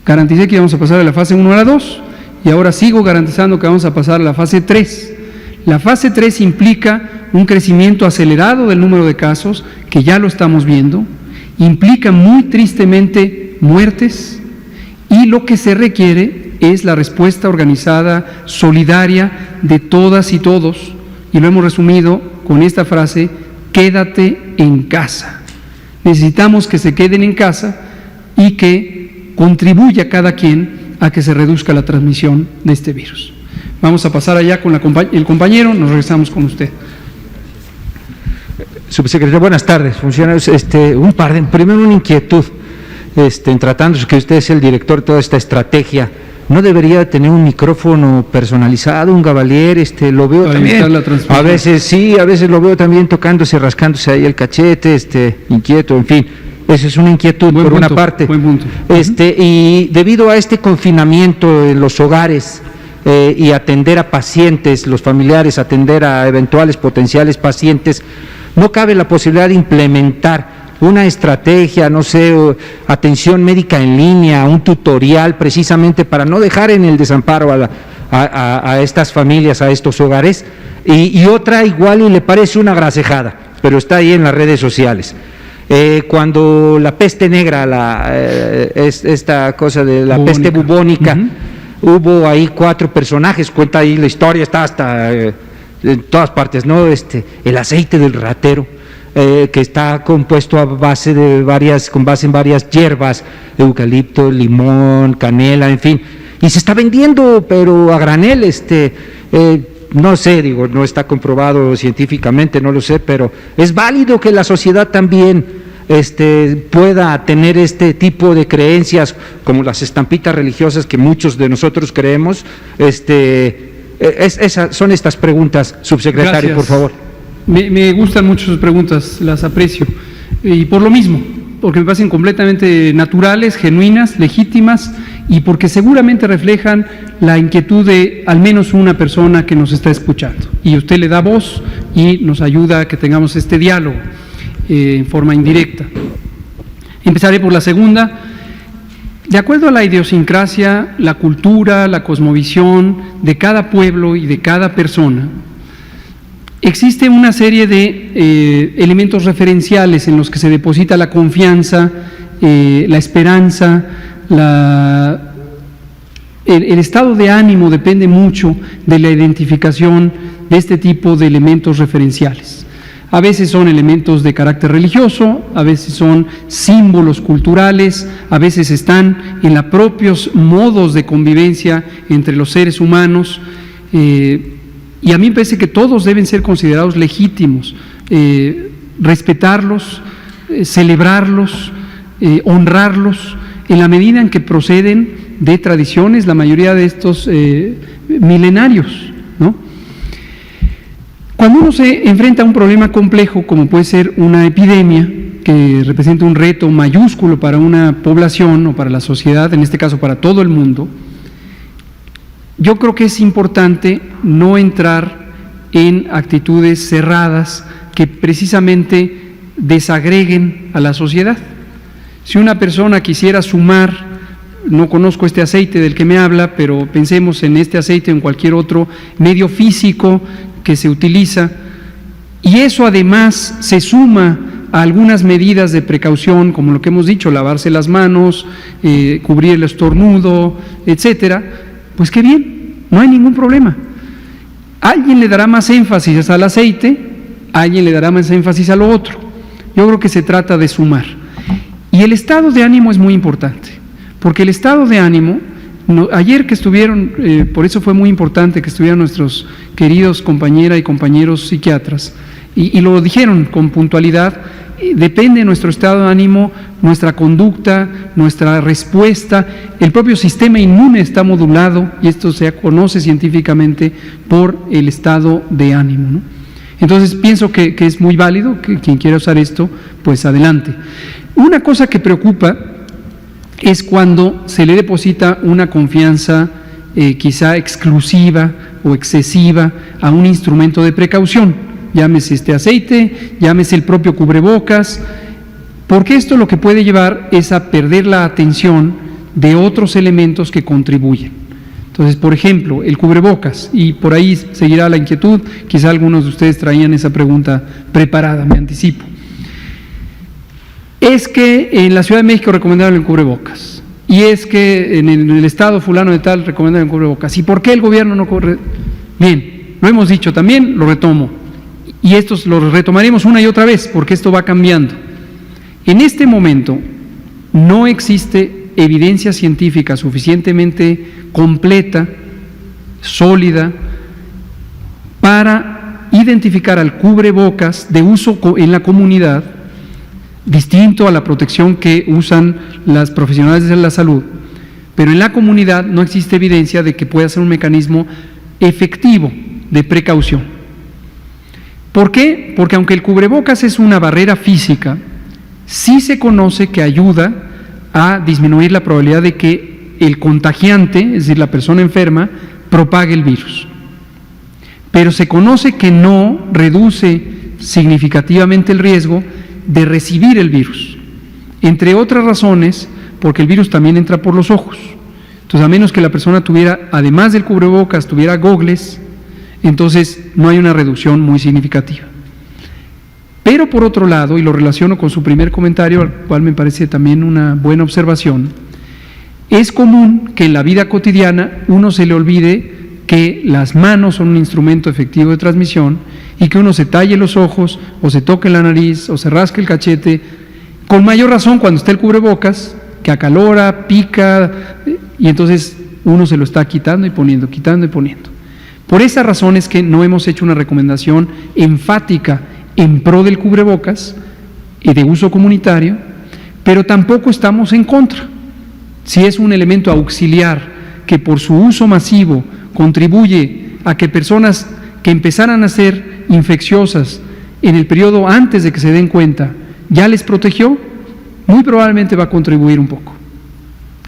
Garanticé que íbamos a pasar de la fase 1 a la 2 y ahora sigo garantizando que vamos a pasar a la fase 3. La fase 3 implica un crecimiento acelerado del número de casos, que ya lo estamos viendo, implica muy tristemente muertes y lo que se requiere es la respuesta organizada, solidaria de todas y todos, y lo hemos resumido con esta frase, quédate en casa. Necesitamos que se queden en casa y que contribuya cada quien a que se reduzca la transmisión de este virus. Vamos a pasar allá con el compañero, nos regresamos con usted. Subsecretario, buenas tardes, funcionarios. Primero una inquietud, en tratándose que usted es el director de toda esta estrategia, ¿no debería tener un micrófono personalizado, un Gavalier? Lo veo para también, a veces sí, a veces lo veo también tocándose, rascándose ahí el cachete, inquieto, en fin. Esa es una inquietud por una parte. Buen punto. Y debido a este confinamiento en los hogares y atender a pacientes, los familiares, atender a eventuales potenciales pacientes, ¿no cabe la posibilidad de implementar una estrategia, no sé, atención médica en línea, un tutorial precisamente para no dejar en el desamparo a estas familias, a estos hogares? Y otra igual y le parece una grasejada, pero está ahí en las redes sociales. Cuando la peste negra, esta cosa de la peste bubónica, hubo ahí 4 personajes, cuenta ahí la historia, está hasta en todas partes, ¿no? El aceite del ratero. que está compuesto con base en varias hierbas, eucalipto, limón, canela, en fin, y se está vendiendo, pero a granel, no sé, digo, no está comprobado científicamente, no lo sé, pero es válido que la sociedad también pueda tener este tipo de creencias, como las estampitas religiosas que muchos de nosotros creemos. Son estas preguntas, subsecretario, Gracias. por favor. Me gustan mucho sus preguntas, las aprecio. Y por lo mismo, porque me parecen completamente naturales, genuinas, legítimas, y porque seguramente reflejan la inquietud de al menos una persona que nos está escuchando. Y usted le da voz y nos ayuda a que tengamos este diálogo en forma indirecta. Empezaré por la segunda. De acuerdo a la idiosincrasia, la cultura, la cosmovisión de cada pueblo y de cada persona, existe una serie de elementos referenciales en los que se deposita la confianza, la esperanza, el estado de ánimo depende mucho de la identificación de este tipo de elementos referenciales. A veces son elementos de carácter religioso, a veces son símbolos culturales, a veces están en los propios modos de convivencia entre los seres humanos, y a mí me parece que todos deben ser considerados legítimos, respetarlos, celebrarlos, honrarlos, en la medida en que proceden de tradiciones, la mayoría de estos milenarios, ¿no? Cuando uno se enfrenta a un problema complejo, como puede ser una epidemia, que representa un reto mayúsculo para una población o para la sociedad, en este caso para todo el mundo, yo creo que es importante no entrar en actitudes cerradas que precisamente desagreguen a la sociedad. Si una persona quisiera sumar, no conozco este aceite del que me habla, pero pensemos en este aceite o en cualquier otro medio físico que se utiliza, y eso además se suma a algunas medidas de precaución, como lo que hemos dicho, lavarse las manos, cubrir el estornudo, etcétera, pues qué bien, no hay ningún problema. Alguien le dará más énfasis al aceite, alguien le dará más énfasis a lo otro. Yo creo que se trata de sumar. Y el estado de ánimo es muy importante, porque el estado de ánimo, ayer que estuvieron, por eso fue muy importante que estuvieran nuestros queridos compañeras y compañeros psiquiatras, y lo dijeron con puntualidad, depende de nuestro estado de ánimo, nuestra conducta, nuestra respuesta, el propio sistema inmune está modulado, y esto se conoce científicamente por el estado de ánimo, ¿no? Entonces pienso que es muy válido, que quien quiera usar esto, pues adelante. Una cosa que preocupa es cuando se le deposita una confianza quizá exclusiva o excesiva a un instrumento de precaución, llámese este aceite, llámese el propio cubrebocas, porque esto lo que puede llevar es a perder la atención de otros elementos que contribuyen. Entonces, por ejemplo, el cubrebocas, y por ahí seguirá la inquietud, quizá algunos de ustedes traían esa pregunta preparada, me anticipo. Es que en la Ciudad de México recomendaron el cubrebocas, y es que en el estado fulano de tal recomendaron el cubrebocas. ¿Y por qué el gobierno no corre? Bien, lo hemos dicho también, lo retomo, y estos lo retomaremos una y otra vez, porque esto va cambiando. En este momento no existe evidencia científica suficientemente completa, sólida, para identificar al cubrebocas de uso en la comunidad, distinto a la protección que usan las profesionales de la salud, pero en la comunidad no existe evidencia de que pueda ser un mecanismo efectivo de precaución. ¿Por qué? Porque aunque el cubrebocas es una barrera física, sí se conoce que ayuda a disminuir la probabilidad de que el contagiante, es decir, la persona enferma, propague el virus. Pero se conoce que no reduce significativamente el riesgo de recibir el virus, entre otras razones, porque el virus también entra por los ojos. Entonces, a menos que la persona tuviera, además del cubrebocas, tuviera gogles, entonces no hay una reducción muy significativa. Pero por otro lado, y lo relaciono con su primer comentario, al cual me parece también una buena observación, es común que en la vida cotidiana uno se le olvide que las manos son un instrumento efectivo de transmisión y que uno se talle los ojos o se toque la nariz o se rasque el cachete, con mayor razón cuando está el cubrebocas, que acalora, pica, y entonces uno se lo está quitando y poniendo, quitando y poniendo. Por esa razón es que no hemos hecho una recomendación enfática en pro del cubrebocas y de uso comunitario, pero tampoco estamos en contra. Si es un elemento auxiliar que por su uso masivo contribuye a que personas que empezaran a ser infecciosas en el periodo antes de que se den cuenta ya les protegió, muy probablemente va a contribuir un poco.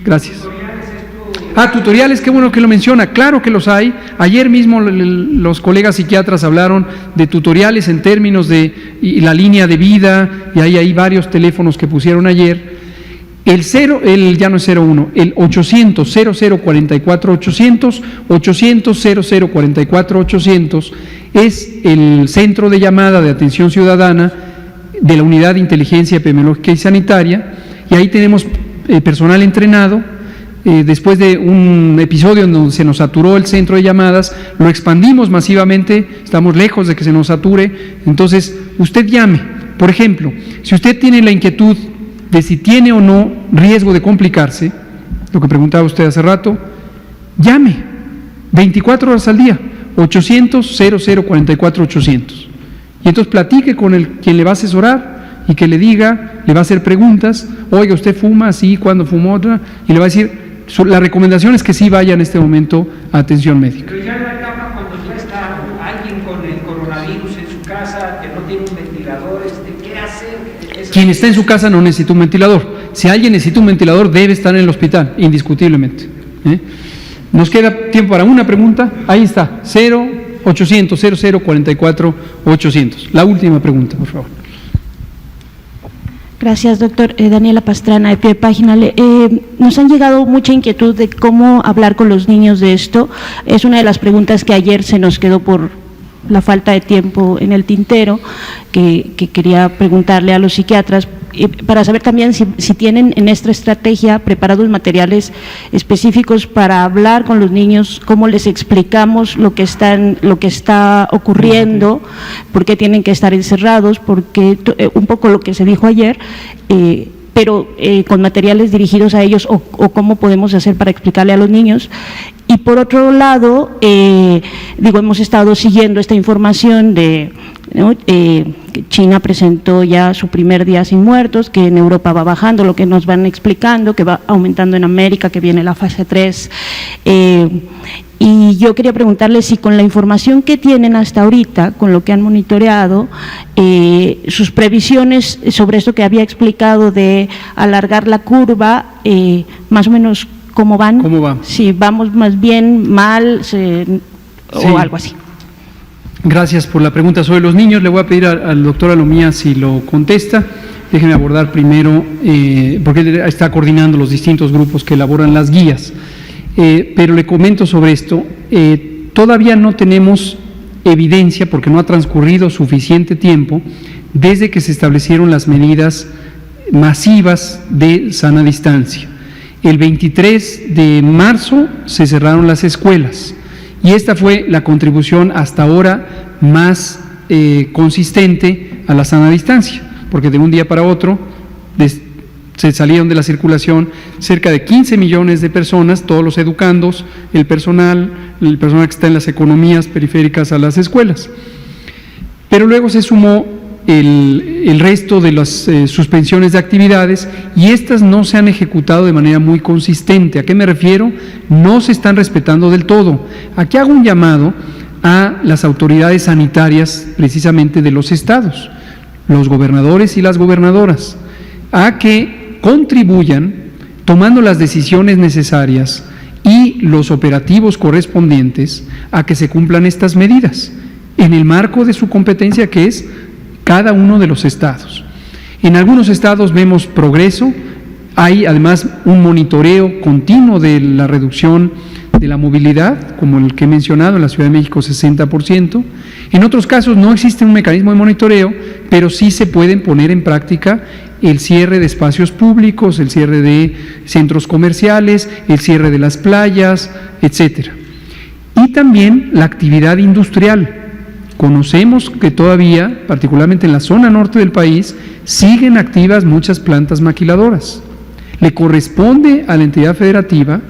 Gracias. Tutoriales, qué bueno que lo menciona, claro que los hay. Ayer mismo los colegas psiquiatras hablaron de tutoriales en términos de la línea de vida, y hay varios teléfonos que pusieron ayer. Ya no es 01, el 800 0044 800, 800 0044 800 es el centro de llamada de atención ciudadana de la Unidad de Inteligencia Epidemiológica y Sanitaria, y ahí tenemos personal entrenado. Después de un episodio en donde se nos saturó el centro de llamadas, lo expandimos masivamente, estamos lejos de que se nos sature, entonces usted llame. Por ejemplo, si usted tiene la inquietud de si tiene o no riesgo de complicarse, lo que preguntaba usted hace rato, llame, 24 horas al día, 800 0044 800. Y entonces platique con quien le va a asesorar y que le diga, le va a hacer preguntas, oiga, ¿usted fuma? Sí, ¿cuándo fumó? Otra, y le va a decir, la recomendación es que sí vaya en este momento a atención médica. Pero ya en la etapa cuando ya está alguien con el coronavirus en su casa, que no tiene un ventilador, ¿qué hacer? Quien está en su casa no necesita un ventilador. Si alguien necesita un ventilador, debe estar en el hospital, indiscutiblemente. Nos queda tiempo para una pregunta. Ahí está, 0800 0044 800. La última pregunta, por favor. Gracias, doctor. Daniela Pastrana, de Pie de Página. Nos han llegado mucha inquietud de cómo hablar con los niños de esto. Es una de las preguntas que ayer se nos quedó por la falta de tiempo en el tintero, que quería preguntarle a los psiquiatras, para saber también si tienen en esta estrategia preparados materiales específicos para hablar con los niños, cómo les explicamos lo que está ocurriendo, por qué tienen que estar encerrados, porque un poco lo que se dijo ayer, pero con materiales dirigidos a ellos, o cómo podemos hacer para explicarle a los niños. Y por otro lado, hemos estado siguiendo esta información de que China presentó ya su primer día sin muertos, que en Europa va bajando, lo que nos van explicando, que va aumentando en América, que viene la fase 3. Y yo quería preguntarle si con la información que tienen hasta ahorita, con lo que han monitoreado, sus previsiones sobre esto que había explicado de alargar la curva, más o menos ¿cómo van? ¿Cómo va? Si vamos más bien, mal, o algo así. Gracias por la pregunta sobre los niños. Le voy a pedir al doctor Alomía si lo contesta. Déjenme abordar primero, porque él está coordinando los distintos grupos que elaboran las guías. Pero le comento sobre esto. Todavía no tenemos evidencia, porque no ha transcurrido suficiente tiempo desde que se establecieron las medidas masivas de sana distancia. El 23 de marzo se cerraron las escuelas y esta fue la contribución hasta ahora más consistente a la sana distancia, porque de un día para otro se salieron de la circulación cerca de 15 millones de personas, todos los educandos, el personal que está en las economías periféricas a las escuelas. Pero luego se sumó el resto de las suspensiones de actividades y estas no se han ejecutado de manera muy consistente. ¿A qué me refiero? No se están respetando del todo. Aquí hago un llamado a las autoridades sanitarias precisamente de los estados, los gobernadores y las gobernadoras, a que contribuyan tomando las decisiones necesarias y los operativos correspondientes a que se cumplan estas medidas en el marco de su competencia, que es cada uno de los estados. En algunos estados vemos progreso, hay además un monitoreo continuo de la reducción de la movilidad, como el que he mencionado, en la Ciudad de México 60%. En otros casos no existe un mecanismo de monitoreo, pero sí se pueden poner en práctica el cierre de espacios públicos, el cierre de centros comerciales, el cierre de las playas, etcétera. y también la actividad industrial. Conocemos que todavía, particularmente en la zona norte del país, siguen activas muchas plantas maquiladoras. Le corresponde a la entidad federativa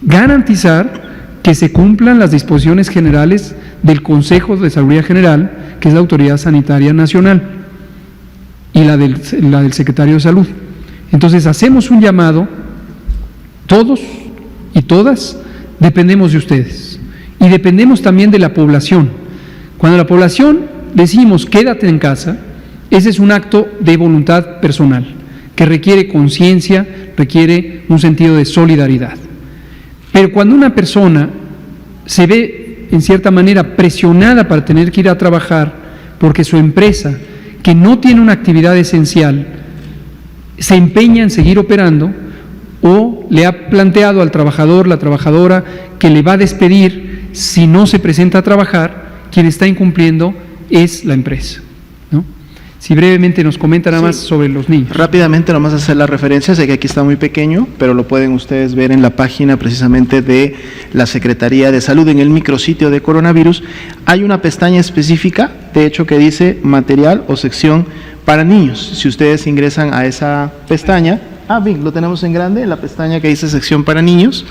garantizar que se cumplan las disposiciones generales del Consejo de Salubridad General, que es la Autoridad Sanitaria Nacional, y la del Secretario de Salud. Entonces hacemos un llamado, todos y todas dependemos de ustedes, y dependemos también de la población. Cuando la población decimos quédate en casa, ese es un acto de voluntad personal, que requiere conciencia, requiere un sentido de solidaridad. Pero cuando una persona se ve, en cierta manera, presionada para tener que ir a trabajar porque su empresa, que no tiene una actividad esencial, se empeña en seguir operando, o le ha planteado al trabajador, la trabajadora, que le va a despedir si no se presenta a trabajar, quien está incumpliendo es la empresa, ¿no? Si brevemente nos comenta nada más sobre los niños. Rápidamente, nomás hacer la referencia, sé que aquí está muy pequeño, pero lo pueden ustedes ver en la página precisamente de la Secretaría de Salud, en el micrositio de coronavirus. Hay una pestaña específica, de hecho, que dice material o sección para niños. Si ustedes ingresan a esa pestaña, bien, lo tenemos en grande, en la pestaña que dice sección para niños,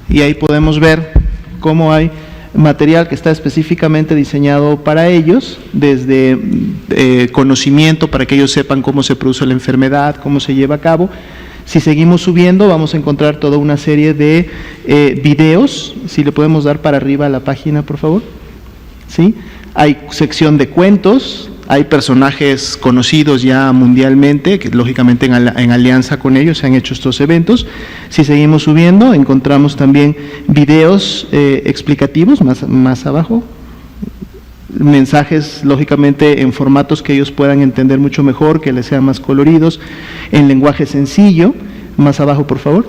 y ahí podemos ver cómo hay material que está específicamente diseñado para ellos, desde conocimiento para que ellos sepan cómo se produce la enfermedad, cómo se lleva a cabo. Si seguimos subiendo, vamos a encontrar toda una serie de videos. Si le podemos dar para arriba a la página, por favor. ¿Sí? Hay sección de cuentos, hay personajes conocidos ya mundialmente, que lógicamente en alianza con ellos se han hecho estos eventos. Si seguimos subiendo, encontramos también videos explicativos, más abajo, mensajes lógicamente en formatos que ellos puedan entender mucho mejor, que les sean más coloridos, en lenguaje sencillo. Más abajo, por favor.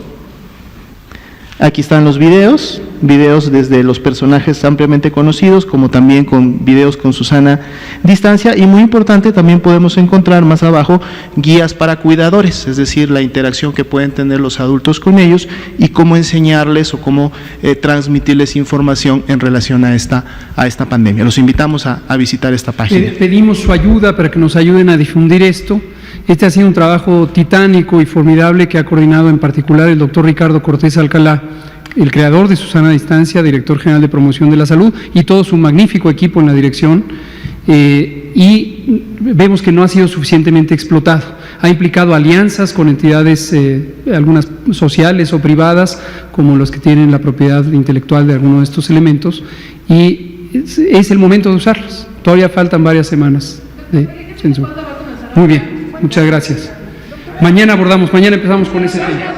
Aquí están los videos desde los personajes ampliamente conocidos, como también con videos con su sana distancia, y muy importante, también podemos encontrar más abajo guías para cuidadores, es decir, la interacción que pueden tener los adultos con ellos y cómo enseñarles o cómo transmitirles información en relación a esta pandemia. Los invitamos a visitar esta página. Pedimos su ayuda para que nos ayuden a difundir esto. Este ha sido un trabajo titánico y formidable que ha coordinado en particular el doctor Ricardo Cortés Alcalá, el creador de Susana Distancia, director general de promoción de la salud, y todo su magnífico equipo en la dirección, y vemos que no ha sido suficientemente explotado. Ha implicado alianzas con entidades, algunas sociales o privadas, como los que tienen la propiedad intelectual de alguno de estos elementos, y es el momento de usarlos. Todavía faltan varias semanas de censura. Muy bien. Muchas gracias. Mañana empezamos con ese tema.